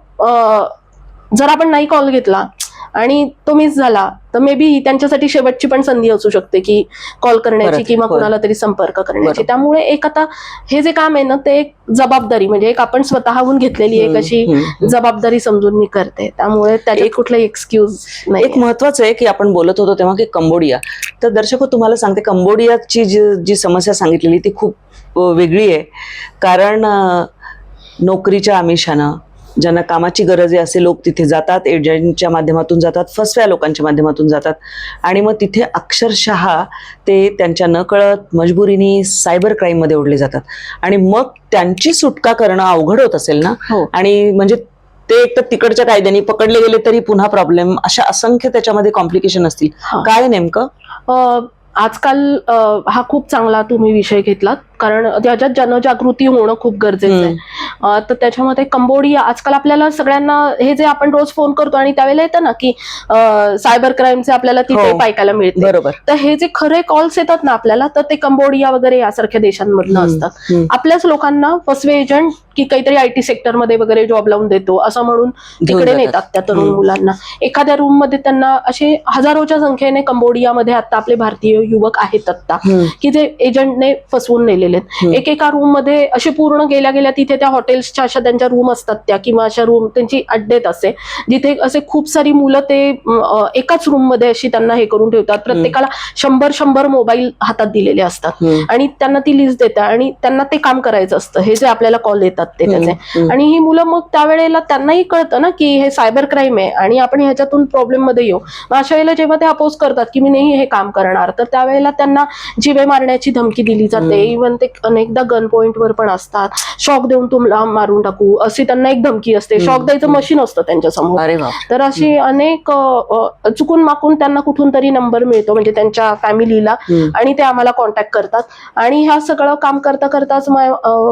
जर आपण नाही कॉल घेतला आणि तो मिस झाला तर मे बी त्यांच्यासाठी शेवटची पण संधी असू शकते की कॉल करण्याची किंवा कुणाला तरी संपर्क करण्याची. त्यामुळे एक आता हे जे काम आहे ना, ते एक जबाबदारी, म्हणजे एक आपण स्वतःहून घेतलेली एक अशी जबाबदारी समजून मी करते. त्यामुळे त्याच्यात कुठलाही एक्सक्यूज नाही. एक महत्वाचं आहे की आपण बोलत होतो तेव्हा की कंबोडिया, तर दर्शक तुम्हाला सांगते, कंबोडियाची जी समस्या सांगितलेली ती खूप वेगळी आहे. कारण नोकरीच्या आमिषानं, ज्यांना कामाची गरज आहे असे लोक तिथे जातात, एजंटच्या माध्यमातून जातात, फसव्या लोकांच्या माध्यमातून जातात, आणि मग तिथे अक्षरशः ते त्यांच्या नकळत मजबुरीने सायबर क्राईम मध्ये ओढले जातात. आणि मग त्यांची सुटका करणं अवघड होत असेल ना. आणि म्हणजे ते एक तर तिकडच्या कायद्याने पकडले गेले तरी पुन्हा प्रॉब्लेम, अशा असंख्य त्याच्यामध्ये कॉम्प्लिकेशन असतील. काय नेमकं आजकाल हा खूप चांगला तुम्ही विषय घेतलात, कारण त्याच्यात जनजागृती होणं खूप गरजेचं आहे. तर त्याच्यामध्ये कंबोडिया आजकाल आपल्याला सगळ्यांना हे जे आपण रोज फोन करतो आणि त्यावेळेला येतं ना की सायबर क्राईमचे आपल्याला तिथे ऐकायला मिळते, बरोबर. तर हे जे खरे कॉल्स येतात ना आपल्याला, तर ते कंबोडिया वगैरे यासारख्या देशांमधनं असतात. आपल्याच लोकांना फसवे एजंट की काहीतरी IT सेक्टरमध्ये वगैरे जॉब लावून देतो असं म्हणून तिकडे नेतात त्या तरुण मुलांना. एखाद्या रूम मध्ये त्यांना असे हजारोच्या संख्येने कंबोडियामध्ये आता आपले भारतीय युवक आहेत आता की जे एजंटने फसवून नेलेले. एकेका रूम मध्ये असे पूर्ण गेल्या तिथे त्या हॉटेल्सच्या अशा त्यांच्या रूम असतात त्या, किंवा अशा रूम त्यांची अड्डेत असे, जिथे असे खूप सारी मुलं ते एकाच रूम मध्ये अशी त्यांना हे करून ठेवतात. प्रत्येकाला 100 मोबाईल हातात दिलेले असतात आणि त्यांना ती लिस्ट देतात आणि त्यांना ते काम करायचं असतं, हे जे आपल्याला कॉल येतात ते त्याचे. आणि ही मुलं मग त्यावेळेला त्यांनाही कळतं ना की हे सायबर क्राईम आहे आणि आपण ह्याच्यातून प्रॉब्लेम मध्ये येऊ. मग अशा वेळेला जेव्हा ते अपोज करतात की मी नाही हे काम करणार, तर त्यावेळेला त्यांना जीवे मारण्याची धमकी दिली जाते. इव्हन ते अनेकदा गन पॉइंटवर पण असतात, शॉक देऊन तुम्हाला मारून टाकू अशी त्यांना एक धमकी असते. शॉक द्यायचं मशीन असतं त्यांच्या समोर. तर अशी अनेक चुकून माकून त्यांना कुठून तरी नंबर मिळतो, म्हणजे त्यांच्या फॅमिलीला, आणि ते आम्हाला कॉन्टॅक्ट करतात. आणि ह्या सगळं काम करता करताच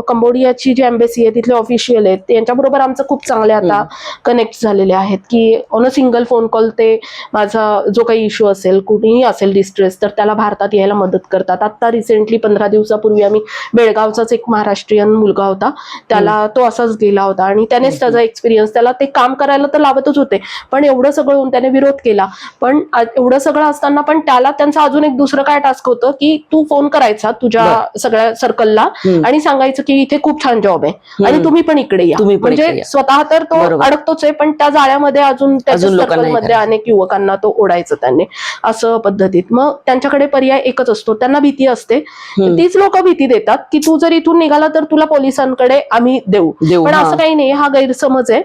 कंबोडियाची जी एम्बेसी आहे, तिथले ऑफिशियल आहेत, त्यांच्याबरोबर आमचं खूप चांगले आता कनेक्ट झालेले आहेत की on a single phone call ते माझा जो काही इश्यू असेल, कुणीही असेल डिस्ट्रेस, तर त्याला भारतात यायला मदत करतात. आता रिसेंटली 15 दिवसापूर्वी आम्ही बेळगावचाच एक महाराष्ट्रीयन मुलगा होता, त्याला तो असाच गेला होता आणि त्यानेच त्याचा एक्सपिरियन्स, त्याला ते काम करायला तर लावतच होते, पण एवढं सगळं होऊन त्याने विरोध केला. पण एवढं सगळं असताना पण त्याला त्यांचं अजून एक दुसरं काय टास्क होतं की तू फोन करायचा तुझ्या सगळ्या सर्कलला आणि सांगायचं की इथे खूप छान जॉब आहे आणि तुम्ही पण इकडे या. म्हणजे स्वतः तर तो अडकतोच आहे, पण त्या जाळ्यामध्ये अजून त्याच्या सर्कलमध्ये अनेक युवकांना तो ओढायचं त्यांनी, असं पद्धतीत. मग त्यांच्याकडे पर्याय एकच असतो, त्यांना भीती असते, तीच लोक भीती देतात की तू जर इथून निघाला तर तुला पोलिसांकडे आम्ही देऊ. पण असं काही नाही, हा गैरसमज आहे.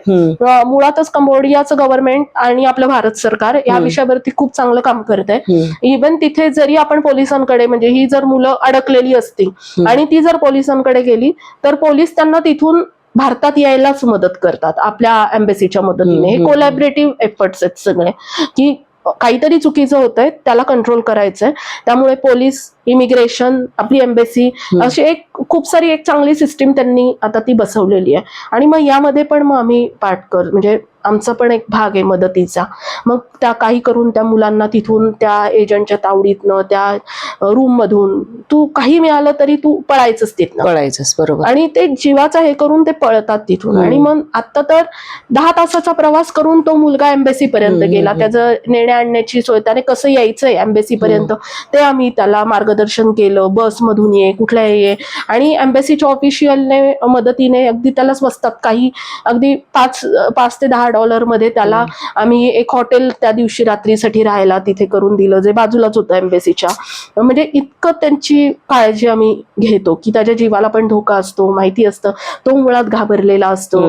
मुळातच कंबोडियाचं गव्हर्नमेंट आणि आपलं भारत सरकार या विषयावरती खूप चांगलं काम करत आहे. इव्हन तिथे जरी आपण पोलिसांकडे, म्हणजे ही जर मुलं अडकलेली असतील आणि ती जर पोलिसांकडे गेली, तर पोलीस त्यांना तिथून भारतात यायलाच मदत करतात आपल्या एम्बेसीच्या मदतीने. हे कोलॅबरेटिव्ह एफर्ट्स आहेत सगळे, की काहीतरी चुकीचं होतंय त्याला कंट्रोल करायचंय. त्यामुळे पोलीस, इमिग्रेशन, आपली एम्बेसी, अशी एक खूप सारी एक चांगली सिस्टीम त्यांनी आता ती बसवलेली आहे. आणि मग यामध्ये पण मग आम्ही म्हणजे आमचा पण एक भाग आहे मदतीचा. मग त्या काही करून त्या मुलांना तिथून त्या एजंटच्या तावडीतनं, त्या रूम मधून, तू काही मिळालं तरी तू पळायचंच तिथनं, पळायचंच. बरोबर. आणि ते जीवाचा हे करून ते पळतात तिथून. आणि मग आता तर 10 तासाचा प्रवास करून तो मुलगा एम्बेसी पर्यंत गेला. त्याचं नेण्या आणण्याची सोय, त्याने कसं यायचंय एम्बेसी पर्यंत ते आम्ही त्याला मार्गदर्शन केलं. बसमधून ये, कुठल्या ये, आणि एम्बेसीच्या ऑफिशियलने मदतीने अगदी त्याला स्वस्तात काही अगदी 5 ते 10 $10,000 त्याला आम्ही एक हॉटेल त्या दिवशी रात्रीसाठी राहायला तिथे करून दिलं, जे बाजूलाच होतं एम्बेसीच्या. म्हणजे इतकं त्यांची काळजी आम्ही घेतो की त्याच्या जीवाला पण धोका असतो, माहिती असतं, तो मुळात घाबरलेला असतो.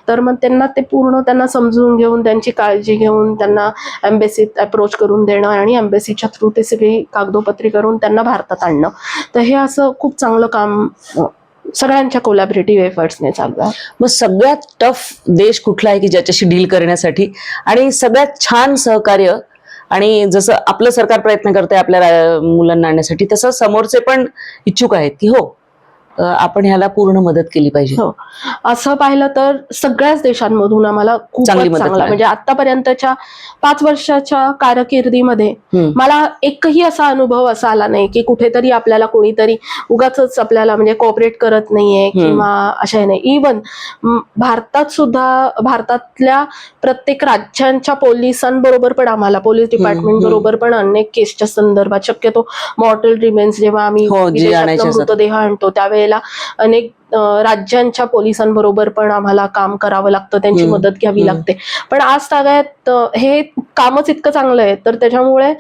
तर मग त्यांना समजून घेऊन त्यांची काळजी घेऊन त्यांना एम्बेसीत अप्रोच करून देणं आणि एम्बेसीच्या थ्रू ते सगळी कागदोपत्री करून त्यांना भारतात आणणं. तर हे असं खूप चांगलं काम सगळ्यांच्या कोलॅबरेटिव्ह एफर्ट्सने चालू आहे. मग सगळ्यात टफ देश कुठला आहे की ज्याच्याशी डील करण्यासाठी, आणि सगळ्यात छान सहकार्य, आणि जसं आपलं सरकार प्रयत्न करतंय आपल्या मुलांना आणण्यासाठी, तसं समोरचे पण इच्छुक आहेत की हो आपण ह्याला पूर्ण मदत केली पाहिजे? हो, असं पाहिलं तर सगळ्याच देशांमधून आम्हाला खूप चांगली मदत चांगला, मिळाली. म्हणजे आतापर्यंतच्या 5 वर्षाच्या कारकिर्दीमध्ये मला एकही असा अनुभव असा आला नाही की कुठेतरी आपल्याला कोणीतरी उगाच आपल्याला म्हणजे कोऑपरेट करत नाहीये किंवा अशा नाही. इव्हन भारतात सुद्धा भारतातल्या प्रत्येक राज्यांच्या पोलिसांबरोबर पण आम्हाला, पोलीस डिपार्टमेंट बरोबर पण अनेक केसच्या संदर्भात, शक्यतो मॉर्टल रिमेन्स जेव्हा आम्ही विदेशातनं मृतदेह आणतो त्यावेळेला अनेक राज्यांच्या पोलिसांबरोबर पण आम्हाला काम करावं लागतं, त्यांची मदत घ्यावी लागते. पण आज तागायत हे कामच इतकं चांगलं आहे, तर त्याच्यामुळे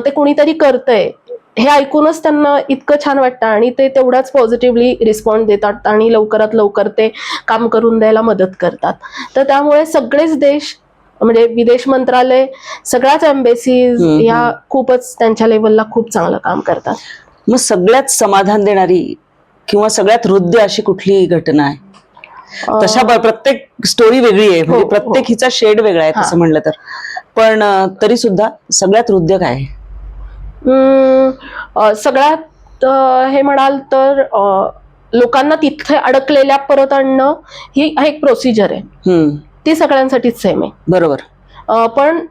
ते कोणीतरी करतंय हे ऐकूनच त्यांना इतकं छान वाटतं आणि ते तेवढाच पॉझिटिव्हली रिस्पॉन्ड देतात आणि लवकरात लवकर ते काम करून द्यायला मदत करतात. तर त्यामुळे सगळेच देश, म्हणजे विदेश मंत्रालय, सगळ्याच एम्बेसीज या खूपच त्यांच्या लेवलला खूप चांगलं काम करतात. मग सगळ्यात समाधान देणारी किंवा सगळ्यात हृदय अशी कुठली घटना आहे? तशा प्रत्येक स्टोरी वेगळी आहे, म्हणजे प्रत्येक हिचा शेड वेगळा आहे तसं म्हणलं तर, पण तरी सुद्धा सगळ्यात हृदय काय आहे? सगळ्यात हे म्हणाल तर लोकांना तिथे अडकलेल्या परत आणणं ही एक प्रोसिजर आहे, ती सगळ्यांसाठीच सेम आहे. बरोबर. पण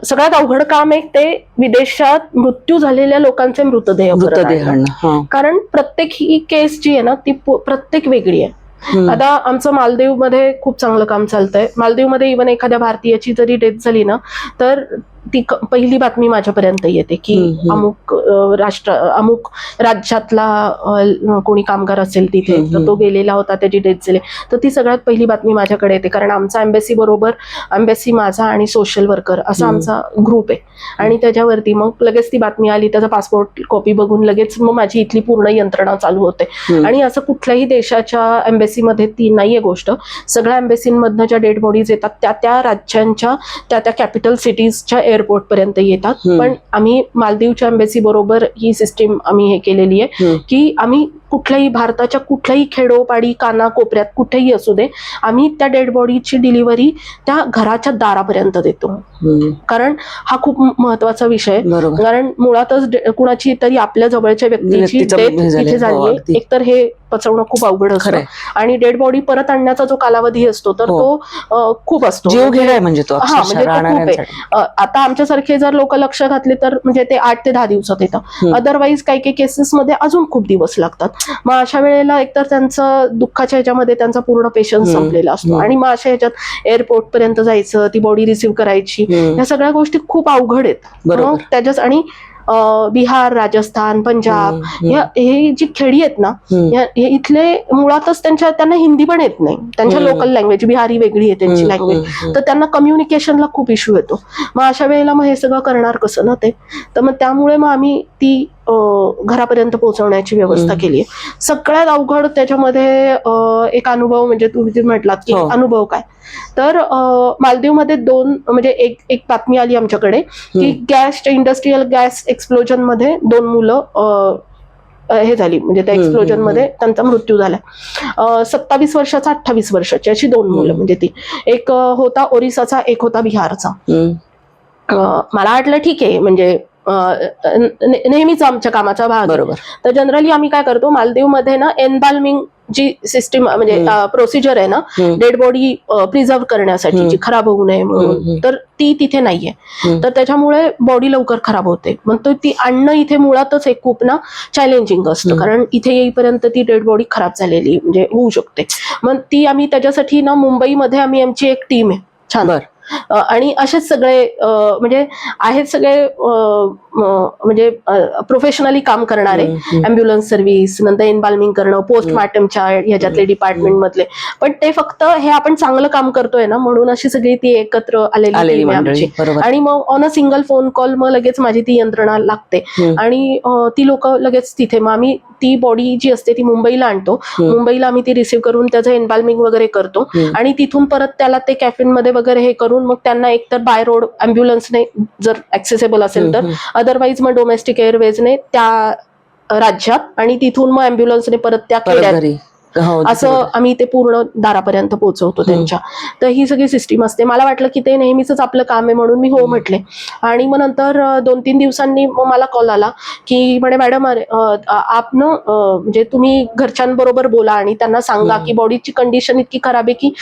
सगळ्यात अवघड काम आहे ते विदेशात मृत्यू झालेल्या लोकांचे मृतदेह आणणं. कारण प्रत्येक ही केस जी आहे ना ती प्रत्येक वेगळी आहे. आता आमचं मालदीवमध्ये खूप चांगलं काम चालतंय. मालदीवमध्ये इव्हन एखाद्या भारतीयाची जरी डेथ झाली ना तर ती पहिली बातमी माझ्यापर्यंत येते की अमुक राज्यातला कोणी कामगार असेल तिथे, तर तो गेलेला होता, त्याची डेथ झाली, तर ती सगळ्यात पहिली बातमी माझ्याकडे येते. कारण आमचा एम्बेसी बरोबर, एम्बेसी माझा आणि सोशल वर्कर असा आमचा ग्रुप आहे आणि त्याच्यावरती मग लगेच ती बातमी आली, त्याचा पासपोर्ट कॉपी बघून लगेच मग माझी इथली पूर्ण यंत्रणा चालू होते. आणि असं कुठल्याही देशाच्या एम्बेसीमध्ये ती नाहीये गोष्ट. सगळ्या एम्बेसीमधनं ज्या डेड बॉडीज येतात त्या राज्यांच्या त्या कॅपिटल सिटीजच्या एअरपोर्ट पर्यंत येतात. पण आम्ही मालदीवच्या एम्बेसी बरोबर ही सिस्टीम आम्ही हे केलेली आहे की आम्ही कुठल्याही भारताच्या कुठल्याही खेडोपाडी कानाकोपऱ्यात कुठेही असू दे, आम्ही त्या डेड बॉडीची डिलिव्हरी त्या घराच्या दारापर्यंत देतो. कारण हा खूप महत्वाचा विषय आहे. कारण मुळातच कुणाची तरी आपल्या जवळच्या व्यक्तीची डेथ तिथे झाली, एकतर हे पचवणं खूप अवघड असतं आणि डेड बॉडी परत आणण्याचा जो कालावधी असतो तर तो खूप असतो, म्हणजे तो खूप आहे. आता आमच्यासारखे जर लोक लक्ष घातले तर म्हणजे ते 8 ते 10 दिवसात येतं. अदरवाईज काही काही केसेस मध्ये अजून खूप दिवस लागतात. मग अशा वेळेला एकतर त्यांचं दुःखाच्या ह्याच्यामध्ये त्यांचा पूर्ण पेशन्स संपलेला असतो आणि मग अशा ह्याच्यात एअरपोर्ट पर्यंत जायचं, ती बॉडी रिसिव्ह करायची, ह्या सगळ्या गोष्टी खूप अवघड आहेत. मग त्याच्याच आणि बिहार, राजस्थान, पंजाब हे जी खेडी आहेत ना, इथले मुळातच त्यांना हिंदी पण येत नाही, त्यांच्या लोकल लँग्वेज बिहारी वेगळी आहे त्यांची लँग्वेज, तर त्यांना कम्युनिकेशनला खूप इश्यू येतो. मग अशा वेळेला मग हे सगळं करणार कसं ना ते, तर मग त्यामुळे मग आम्ही ती घरापर्यंत पोहोचवण्याची व्यवस्था केली आहे. सगळ्यात अवघड त्याच्यामध्ये एक अनुभव म्हणजे तुम्ही म्हटलात की अनुभव काय, तर मालदीवमध्ये म्हणजे एक बातमी आली आमच्याकडे की इंडस्ट्रियल गॅस एक्सप्लोजन मध्ये 2 मुलं हे झाली, म्हणजे त्या एक्सप्लोजन मध्ये त्यांचा मृत्यू झाला. 27 वर्षाचा 28 वर्षाची अशी 2 मुलं, म्हणजे ती एक होता ओरिसाचा, एक होता बिहारचा. मला वाटलं ठीक आहे, म्हणजे नेहमीच आमच्या कामाचा भाग. बरोबर. तर जनरली आम्ही काय करतो, मालदीवमध्ये ना एम्बाल्मिंग जी सिस्टीम म्हणजे प्रोसिजर आहे ना डेड बॉडी प्रिझर्व करण्यासाठी, जी खराब होऊ नये म्हणून, तर ती तिथे नाहीये. तर त्याच्यामुळे बॉडी लवकर खराब होते. मग ती आणणं इथे मुळातच एक खूप ना चॅलेंजिंग असतं, कारण इथे येईपर्यंत ती डेड बॉडी खराब झालेली म्हणजे होऊ शकते. मग ती आम्ही त्याच्यासाठी ना मुंबईमध्ये आमची एक टीम आहे छान, आणि असेच सगळे म्हणजे आहेत सगळे म्हणजे प्रोफेशनली काम करणारे, अँब्युलन्स सर्व्हिस, नंतर एम्बाल्मिंग करणं, पोस्टमार्टमच्या ह्याच्यातले डिपार्टमेंट मधले, पण ते फक्त हे आपण चांगलं काम करतोय ना म्हणून अशी सगळी ती एकत्र आलेली team आहे आमची. आणि मग on a single phone call मग लगेच माझी ती यंत्रणा लागते आणि ती लोक लगेच तिथे, मग आम्ही ती बॉडी जी असते ती मुंबईला आणतो, मुंबईला आम्ही ती रिसिव्ह करून त्याचं एम्बाल्मिंग वगैरे करतो आणि तिथून परत त्याला ते कॅफिन मध्ये वगैरे हे करून मग त्यांना एकतर बाय रोड अँब्युलन्सने जर ऍक्सेसेबल असेल तर, अदरवाईज मग डोमेस्टिक एअरवेजने त्या राज्यात आणि तिथून मग अँब्युलन्सने परत त्या खेड्यात, असं आम्ही ते पूर्ण दारापर्यंत पोहोचवतो त्यांच्या. तर ही सगळी सिस्टीम असते. मला वाटलं की ते नेहमीच आपलं काम आहे म्हणून मी हो म्हटले. आणि मग नंतर 2-3 दिवसांनी मग मला कॉल आला की म्हणे मॅडम आप न म्हणजे तुम्ही घरच्यांबरोबर बोला आणि त्यांना सांगा की बॉडीची कंडिशन इतकी खराब आहे की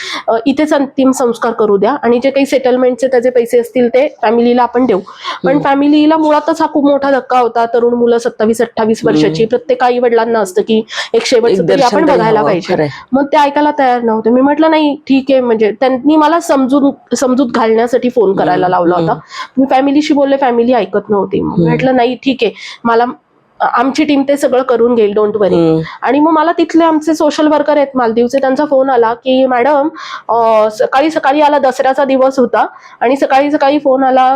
इथेच अंतिम संस्कार करू द्या आणि जे काही सेटलमेंटचे त्याचे पैसे असतील ते फॅमिलीला आपण देऊ. पण फॅमिलीला मुळातच हा खूप मोठा धक्का होता. तरुण मुलं 27-28 वर्षाची, प्रत्येक आई वडिलांना असतं की एक शेवटचं तरी आपण बघायला पाहिजे. मग ते ऐकायला तयार नव्हते. मी म्हटलं नाही ठीक आहे, म्हणजे त्यांनी मला समजूत घालण्यासाठी फोन करायला लावला होता. मी फॅमिलीशी बोलले, फॅमिली ऐकत नव्हती. म्हटलं नाही ठीक आहे, मला आमची टीम ते सगळं करून घेईल, डोंट वरी. आणि मग मला तिथले आमचे सोशल वर्कर आहेत मालदीवचे, त्यांचा फोन आला की मॅडम सकाळी सकाळी आला, दसऱ्याचा दिवस होता आणि सकाळी सकाळी फोन आला,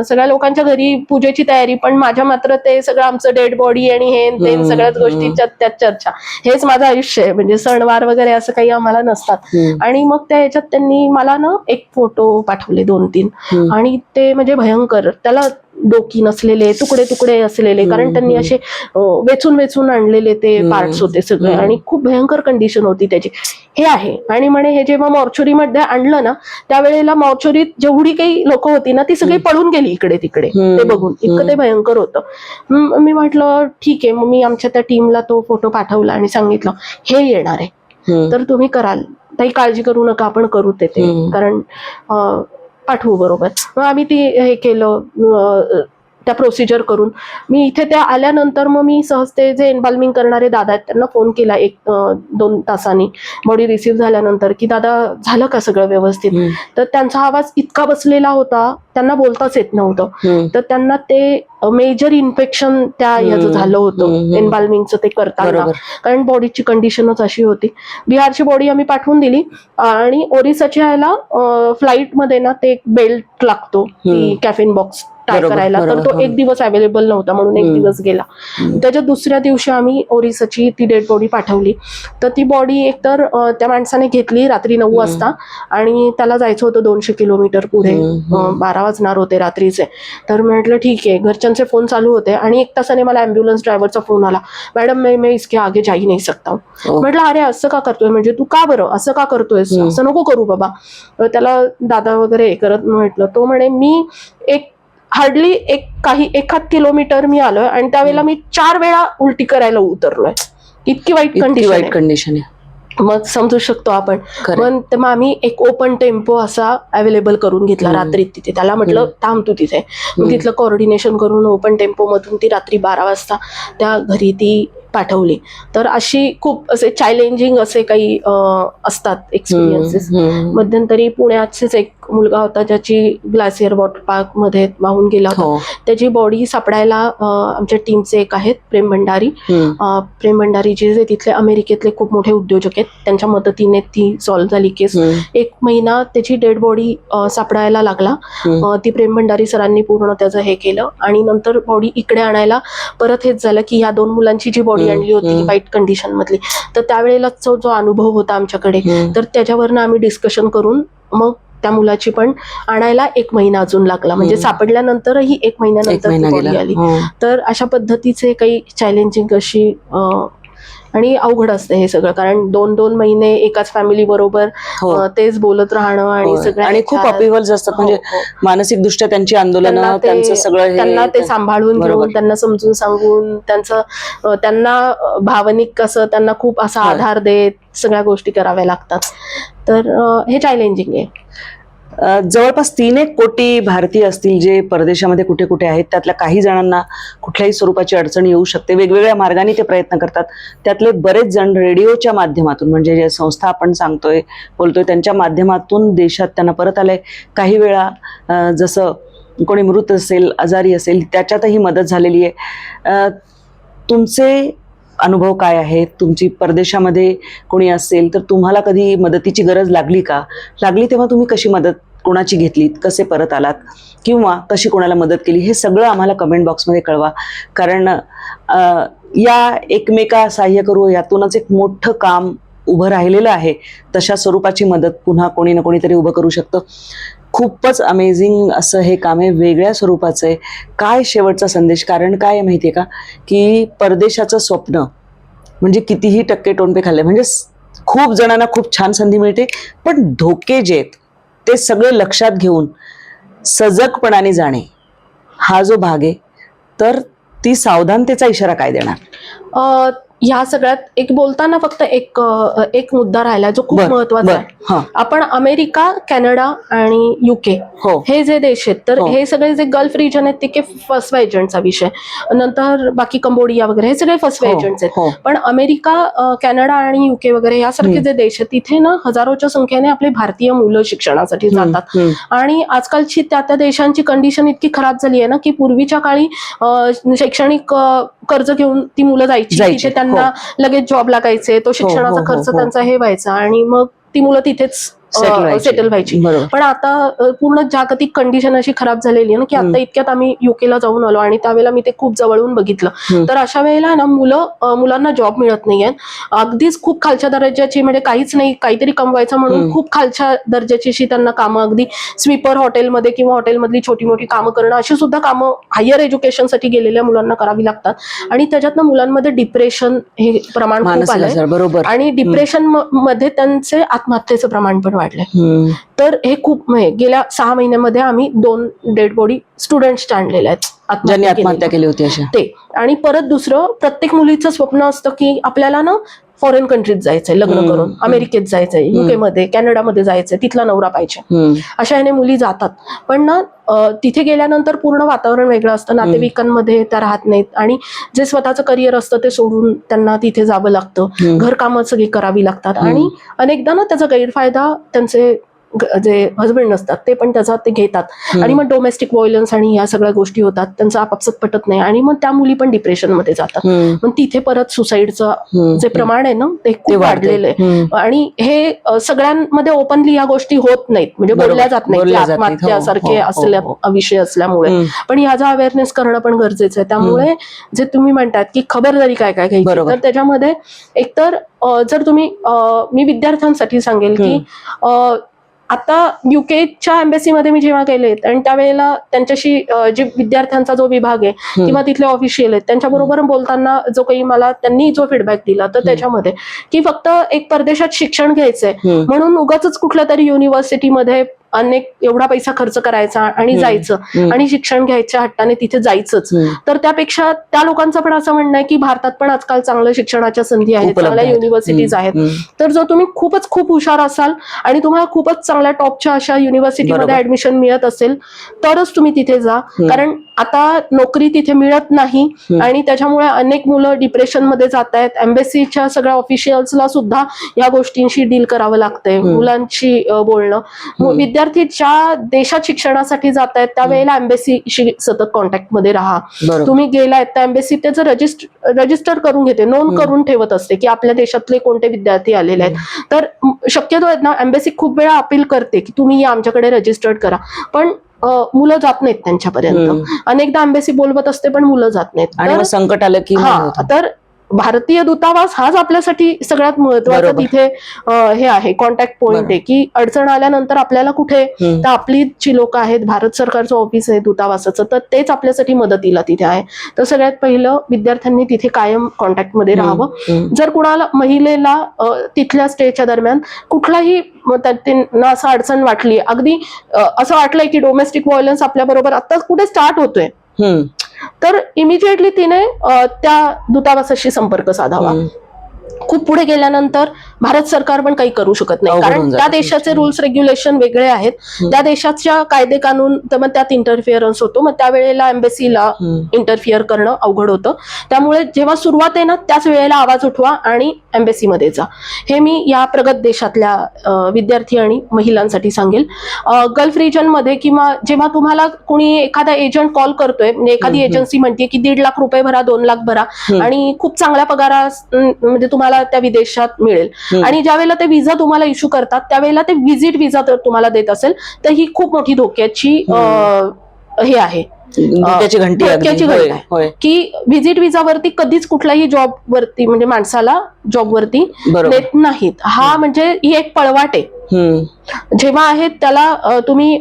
सगळ्या लोकांच्या घरी पूजेची तयारी, पण माझ्या मात्र ते सगळं आमचं डेड बॉडी आणि हे ते सगळ्याच गोष्टी त्यात चर्चा. हेच माझं आयुष्य आहे, म्हणजे सणवार वगैरे असं काही आम्हाला नसतात. आणि मग त्या ह्याच्यात त्यांनी मला ना एक फोटो पाठवले 2-3 आणि ते म्हणजे भयंकर, त्याला डोकी नसलेले, तुकडे तुकडे असलेले, कारण त्यांनी असे वेचून वेचून आणलेले ते पार्ट्स होते सगळे आणि खूप भयंकर कंडिशन होती त्याची. हे आहे. आणि म्हणे हे जेव्हा मॉर्चुरीमध्ये आणलं ना, त्यावेळेला मॉर्चुरीत जेवढी काही लोक होती ना ती सगळी पळून गेली इकडे तिकडे ते बघून, इतकं ते भयंकर होतं. मी म्हटलं ठीक आहे. मग मी आमच्या त्या टीमला तो फोटो पाठवला आणि सांगितलं हे येणार आहे तर तुम्ही कराल, काही काळजी करू नका, आपण करू ते, कारण पाठवू बरोबर. मग आम्ही ती हे केलं, त्या प्रोसिजर करून मी इथे त्या आल्यानंतर मग मी सहज ते जे एम्बाल्मिंग करणारे दादा आहेत त्यांना फोन केला 1-2 तासांनी बॉडी रिसिव्ह झाल्यानंतर की दादा झालं का सगळं व्यवस्थित. तर त्यांचा आवाज इतका बसलेला होता, त्यांना बोलताच येत नव्हतं. तर त्यांना ते मेजर इन्फेक्शन त्या ह्याचं झालं होतं एम्बाल्मिंगचं ते करताना, कारण बॉडीची कंडिशनच अशी होती. बिहारची बॉडी आम्ही पाठवून दिली आणि ओरिसाच्या ह्याला फ्लाईटमध्ये ना ते बेल्ट लागतो कॅफिन बॉक्स ट्राय करायला, तर तो 1 दिवस अवेलेबल नव्हता म्हणून 1 दिवस गेला. त्याच्या दुसऱ्या दिवशी आम्ही ओरिसाची ती डेड बॉडी पाठवली. तर ती बॉडी एकतर त्या माणसाने घेतली रात्री 9 वाजता आणि त्याला जायचं होतं 200 किलोमीटर पुढे, 12 वाजणार होते रात्रीचे. तर म्हटलं ठीक आहे, घरच्यांचे फोन चालू होते आणि 1 तासाने मला अँब्युलन्स ड्रायव्हरचा फोन आला, मॅडम मैं इसके आगे जा ही नहीं सकता. म्हटलं अरे असं का करतोय, म्हणजे तू का बरं असं का करतोय, असं नको करू बाबा. त्याला दादा वगैरे करत म्हटलं, तो म्हणे मी हार्डली 1 किलोमीटर मी आलोय आणि त्यावेळेला मी 4 वेळा उलटी करायला उतरलोय, इतकी वाईट कंडिशन आहे. मग समजू शकतो आपण. मग आम्ही एक ओपन टेम्पो असा अवेलेबल करून घेतला रात्री तिथे. त्याला म्हटलं थांब तू तिथे. मग तिथलं कोऑर्डिनेशन करून ओपन टेम्पो मधून ती रात्री 12 वाजता त्या घरी ती पाठवली. तर अशी खूप असे चॅलेंजिंग असे काही असतात एक्सपिरियन्सेस. मध्यंतरी पुण्याचेच एक मुलगा होता ज्याची ग्लासियर वॉटर पार्क मध्ये वाहून गेला होता. त्याची बॉडी सापडायला आमच्या टीमचे एक आहेत प्रेम भंडारी जे तिथले अमेरिकेतले खूप मोठे उद्योजक आहेत, त्यांच्या मदतीने ती सॉल्व्ह झाली केस. 1 महिना त्याची डेड बॉडी सापडायला लागला. ती प्रेम भंडारी सरांनी पूर्ण त्याचं हे केलं आणि नंतर बॉडी इकडे आणायला परत हेच झालं की ह्या 2 मुलांची जी बॉडी आणली होती वाईट कंडिशन मधली, तर त्यावेळेला जो अनुभव होता आमच्याकडे, तर त्याच्यावरनं आम्ही डिस्कशन करून मग त्या मुलाची पण आणायला 1 महिना अजून लागला. म्हणजे सापडल्यानंतरही 1 महिन्यानंतर ती बॉडी आली. तर अशा पद्धतीचे काही चॅलेंजिंग अशी आणि अवघड असतं हे सगळं, कारण 2-2 महिने एकाच फॅमिली बरोबर तेच बोलत राहणं आणि सगळं, आणि खूप अपीवल्स असतात. म्हणजे मानसिक दृष्ट्या त्यांची आंदोलन, त्यांचं सगळं त्यांना ते सांभाळून घेऊन, त्यांना समजून सांगून, त्यांना भावनिक कसं त्यांना खूप असा आधार देत सगळ्या गोष्टी कराव्या लागतात. तर हे चॅलेंजिंग आहे. जवळपास 3-1 कोटी भारतीय असतील जे परदेशामध्ये कुठे कुठे आहेत. त्यातल्या काही जणांना कुठल्याही स्वरूपाची अडचण येऊ शकते. वेगवेगळ्या मार्गाने ते प्रयत्न करतात. त्यातले बरेच जण रेडिओच्या माध्यमातून, म्हणजे जे संस्था आपण बोलतोय त्यांच्या माध्यमातून देशात त्यांना परत आलंय. काही वेळा जसं कोणी मृत असेल, आजारी असेल, त्याच्यातही मदत झालेली आहे. तुमचे अनुभव काय आहेत? तुमची परदेशामध्ये कोणी असेल तर तुम्हाला कधी मदतीची गरज लागली का? लागली तेव्हा तुम्ही कशी मदत कोणाची घेतलीत, कसे परत आलात, किंवा कशी कोणाला मदत केली, हे सगळं आम्हाला कमेंट बॉक्समध्ये कळवा. कारण या एकमेका सहाय्य करू यातूनच एक मोठं काम उभं राहिलेलं आहे. तशा स्वरूपाची मदत पुन्हा कोणी ना कोणीतरी उभं करू शकतं. खूपच अमेझिंग असं हे काम आहे, वेगळ्या स्वरूपाचं आहे. काय शेवटचा संदेश? कारण काय आहे माहिती आहे का, की परदेशाचं स्वप्न म्हणजे कितीही टक्के टोनपे खाल्ले, म्हणजे खूप जणांना खूप छान संधी मिळते, पण धोके जे आहेत ते सगळे लक्षात घेऊन सजगपणाने जाणे हा जो भाग आहे, तर ती सावधानतेचा इशारा काय देणार? ह्या सगळ्यात एक बोलताना फक्त एक मुद्दा राहिला जो खूप महत्वाचा आहे. आपण अमेरिका, कॅनडा आणि युके हे जे देश आहेत, तर हे सगळे जे गल्फ रिजन आहेत ते फसवा एजंटचा विषय. नंतर बाकी कंबोडिया वगैरे हे सगळे फसवा एजंट्स आहेत. पण अमेरिका, कॅनडा आणि युके वगैरे यासारखे जे देश आहेत तिथे ना हजारोच्या संख्येने आपले भारतीय मुलं शिक्षणासाठी जातात. आणि आजकालची त्या देशांची कंडिशन इतकी खराब झाली आहे ना, की पूर्वीच्या काळी शैक्षणिक कर्ज घेऊन ती मुलं जायची, तिथे त्यांना लगेच जॉब लागायचे, तो शिक्षणाचा खर्च त्यांचा हे व्हायचा आणि मग ती मुलं तिथेच सेटल व्हायची. पण आता पूर्ण जागतिक कंडिशन अशी खराब झालेली आहे ना, की आता इतक्यात आम्ही युकेला जाऊन आलो आणि त्यावेळेला मी ते खूप जवळून बघितलं. तर अशा वेळेला ना मुलांना जॉब मिळत नाहीये. अगदीच खूप खालच्या दर्जाची, म्हणजे काहीच नाही, काहीतरी कमवायचं म्हणून खूप खालच्या दर्जाची त्यांना कामं, अगदी स्वीपर हॉटेलमध्ये किंवा हॉटेलमधली छोटी मोठी कामं करणं, अशी सुद्धा कामं हायर एज्युकेशनसाठी गेलेल्या मुलांना करावी लागतात. आणि त्याच्यातनं मुलांमध्ये डिप्रेशन हे प्रमाण खूप आलंय. बरोबर. आणि डिप्रेशन मध्ये त्यांचे आत्महत्येचं प्रमाण पण वाढलंय. तर हे खूप, गेल्या 6 महिन्यामध्ये आम्ही 2 डेड बॉडी स्टुडंट्स आणलेल्या आहेत ज्यांनी आत्महत्या केली होती अशा. ते. आणि परत दुसरं, प्रत्येक मुलीचं स्वप्न असतं की आपल्याला ना फॉरेन कंट्रीज जायचंय लग्न करून, अमेरिकेत जायचंय, युके मध्ये, कॅनडामध्ये जायचंय, तिथला नवरा पाहिजे, अशा ह्याने मुली जातात. पण ना तिथे गेल्यानंतर पूर्ण वातावरण वेगळं असतं, नातेवाईकांमध्ये त्या राहत नाहीत आणि जे स्वतःचं करिअर असतं ते सोडून त्यांना तिथे जावं लागतं, घरकामं सगळी करावी लागतात. आणि अनेकदा ना त्याचा गैरफायदा त्यांचे जे हजबंड नसतात ते पण त्याचा ते घेतात. आणि मग डोमेस्टिक व्हायलन्स आणि या सगळ्या गोष्टी होतात, त्यांचं आपापसात पटत नाही आणि मग त्या मुली पण डिप्रेशन मध्ये जातात. मग तिथे परत सुसाईडचं जे प्रमाण आहे ना ते खूप वाढलेलं आहे. आणि हे सगळ्यांमध्ये ओपनली या गोष्टी होत नाहीत, म्हणजे बोलल्या जात नाही, आत्महत्यासारखे असल्या विषय असल्यामुळे. पण ह्याचा अवेअरनेस करणं पण गरजेचं आहे. त्यामुळे जे तुम्ही म्हणतात की खबरदारी काय काय घ्यायची, तर त्याच्यामध्ये एकतर जर तुम्ही, मी विद्यार्थ्यांसाठी सांगेल की आता युकेच्या एम्बेसीमध्ये मी जेव्हा गेले आणि त्यावेळेला त्यांच्याशी जे विद्यार्थ्यांचा जो विभाग आहे किंवा तिथले ऑफिशियल आहेत त्यांच्याबरोबर बोलताना जो काही मला त्यांनी जो फीडबॅक दिला, तर त्याच्यामध्ये की फक्त एक परदेशात शिक्षण घ्यायचंय म्हणून उगाच कुठल्या तरी युनिव्हर्सिटीमध्ये एवढा पैसा खर्च करायचा आणि जायचं आणि शिक्षण घ्यायच्या हट्टाने तिथे जायचंच. तर त्यापेक्षा त्या लोकांचं पण असं म्हणणं आहे की भारतात पण आजकाल चांगल्या शिक्षणाच्या संधी आहेत, चांगल्या युनिव्हर्सिटीज आहेत. तर जर तुम्ही खूप हुशार असाल आणि तुम्हाला खूपच चांगल्या टॉपच्या अशा युनिव्हर्सिटीमध्ये ऍडमिशन मिळत असेल तरच तुम्ही तिथे जा. कारण आता नोकरी तिथे मिळत नाही आणि त्याच्यामुळे अनेक मुलं डिप्रेशन मध्ये जात आहेत. एम्बेसीच्या सगळ्या ऑफिशियल्सला सुद्धा या गोष्टींशी डील करावं लागतंय, मुलांशी बोलणं. विद्यार्थी ज्या देशात शिक्षणासाठी जात आहेत त्यावेळेला एम्बेसीशी सतत कॉन्टॅक्ट मध्ये राहा. तुम्ही गेलायत त्या एम्बेसी त्याचं रजिस्टर करून घेते, नोंद करून ठेवत असते की आपल्या देशातले कोणते विद्यार्थी आलेले आहेत. तर शक्यतो ना एम्बेसी खूप वेळा अपील करते की तुम्ही आमच्याकडे रजिस्टर्ड करा, पण मुलं जात नाहीत त्यांच्यापर्यंत. अनेकदा एम्बेसी बोलवत असते पण मुलं जात नाहीत. आणि संकट आलं की तर भारतीय दूतावास हाच आपल्यासाठी सगळ्यात महत्वाचा तिथे हे आहे, कॉन्टॅक्ट पॉइंट आहे की अडचण आल्यानंतर आपल्याला कुठे, तर आपली जी लोक आहेत, भारत सरकारचं ऑफिस आहे दूतावासाचं, तर तेच आपल्यासाठी मदतीला तिथे आहे. तर सगळ्यात पहिलं विद्यार्थ्यांनी तिथे कायम कॉन्टॅक्ट मध्ये राहावं. जर कुणाला महिलेला तिथल्या स्टेच्या दरम्यान कुठलाही त्यांना असं अडचण वाटली, अगदी असं वाटलंय की डोमेस्टिक व्हायलन्स आपल्या बरोबर आता कुठे स्टार्ट होतोय, तर इमिजिएटली तिने त्या दूतावासाशी संपर्क साधावा. खूप पुढे गेल्यानंतर भारत सरकार पण काही करू शकत नाही, अवघड कारण होऊन त्या जातं. देशाचे रूल्स रेग्युलेशन वेगळे आहेत, त्या देशाच्या कायदे कानून, तर मग त्यात इंटरफिअरन्स होतो, मग त्यावेळेला एम्बेसीला इंटरफिअर करणं अवघड होतं. त्यामुळे जेव्हा सुरुवात आहे ना त्याच वेळेला आवाज उठवा आणि एम्बेसीमध्ये जा, हे मी या प्रगत देशातल्या विद्यार्थी आणि महिलांसाठी सांगेल. गल्फ रिजन मध्ये किंवा जेव्हा तुम्हाला कोणी एखादा एजंट कॉल करतोय, म्हणजे एखादी एजन्सी म्हणते की 1.5 लाख रुपये भरा, 2 लाख भरा आणि खूप चांगल्या पगारा म्हणजे तुम्हाला त्या विदेशात मिळेल, आणि ज्यावेळेला ते व्हिसा तुम्हाला इश्यू करतात त्यावेळेला ते व्हिजिट व्हिसा तर तुम्हाला देत असेल, तर ही खूप मोठी धोक्याची हे आहे, धोक्याची घंटी आहे. धोक्याची होय, घंटी आहे होय. की व्हिजिट व्हिसावरती कधीच कुठल्याही जॉब वरती म्हणजे माणसाला जॉब वरती बरोबर. देत नाहीत. हा म्हणजे ही एक पळवाट आहे. जेव्हा आहे त्याला तुम्ही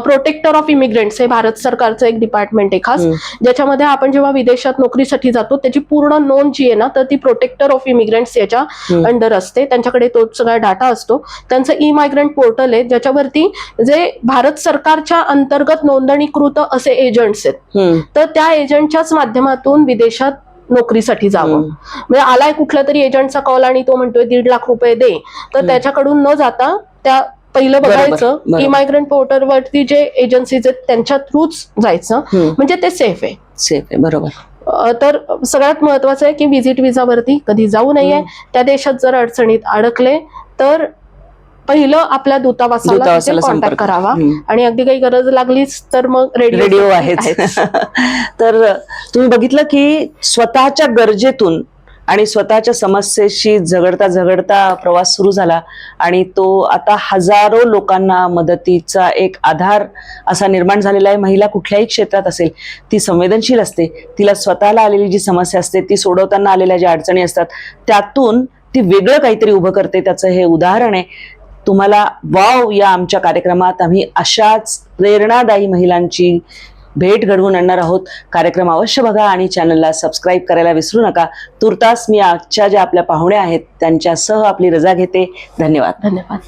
प्रोटेक्टर ऑफ इमिग्रेंट्स हे भारत सरकारचं एक डिपार्टमेंट आहे खास, ज्याच्यामध्ये आपण जेव्हा विदेशात नोकरीसाठी जातो त्याची पूर्ण नोंद जी आहे ना, तर ती प्रोटेक्टर ऑफ इमिग्रेंट्स याच्या अंडर असते. त्यांच्याकडे तो सगळा डाटा असतो. त्यांचं ई मायग्रंट पोर्टल आहे ज्याच्यावरती जे भारत सरकारच्या अंतर्गत नोंदणीकृत असे एजंट्स आहेत, तर त्या एजंटच्याच माध्यमातून विदेशात नोकरीसाठी जावं. म्हणजे आलाय कुठल्या तरी एजंटचा कॉल आणि तो म्हणतोय 1.5 लाख रुपये दे, तर त्याच्याकडून न जाता त्या पहिलं बघायचं ई मायग्रंट पोर्टलवरती जे एजन्सीज आहेत त्यांच्या थ्रूच जायचं, म्हणजे ते सेफ आहे. सेफ आहे, बरोबर. तर सगळ्यात महत्वाचं आहे की व्हिजिट व्हिसावरती कधी जाऊ नये. त्या देशात जर अडचणीत अडकले तर पहिलं आपल्या दूतावासाला कॉन्टॅक्ट करावा, आणि अगदी काही गरज लागलीच तर मग रेडिओ आहेच. तर तुम्ही बघितलं की स्वतःच्या गरजेतून आणि स्वतःच्या समस्येशी झगडता झगडता प्रवास सुरू झाला, आणि तो आता हजारो लोकांना मदतीचा एक आधार असा निर्माण झालेला आहे. महिला कुठल्याही क्षेत्रात असेल, ती संवेदनशील असते, तिला स्वतःला आलेली जी समस्या असते, ती सोडवताना आलेल्या ज्या अडचणी असतात, त्यातून ती वेगळं काहीतरी उभं करते. त्याचं हे उदाहरण आहे. तुम्हाला वाव या आमच्या कार्यक्रमात आम्ही अशाच प्रेरणादायी महिलांची भेट घडवून आणणार आहोत. कार्यक्रम अवश्य बघा आणि चॅनलला सबस्क्राईब करायला विसरू नका. तुर्तास मी आजच्या ज्या आपल्या पाहुण्या आहेत त्यांच्यासह आपली रजा घेते. धन्यवाद. धन्यवाद.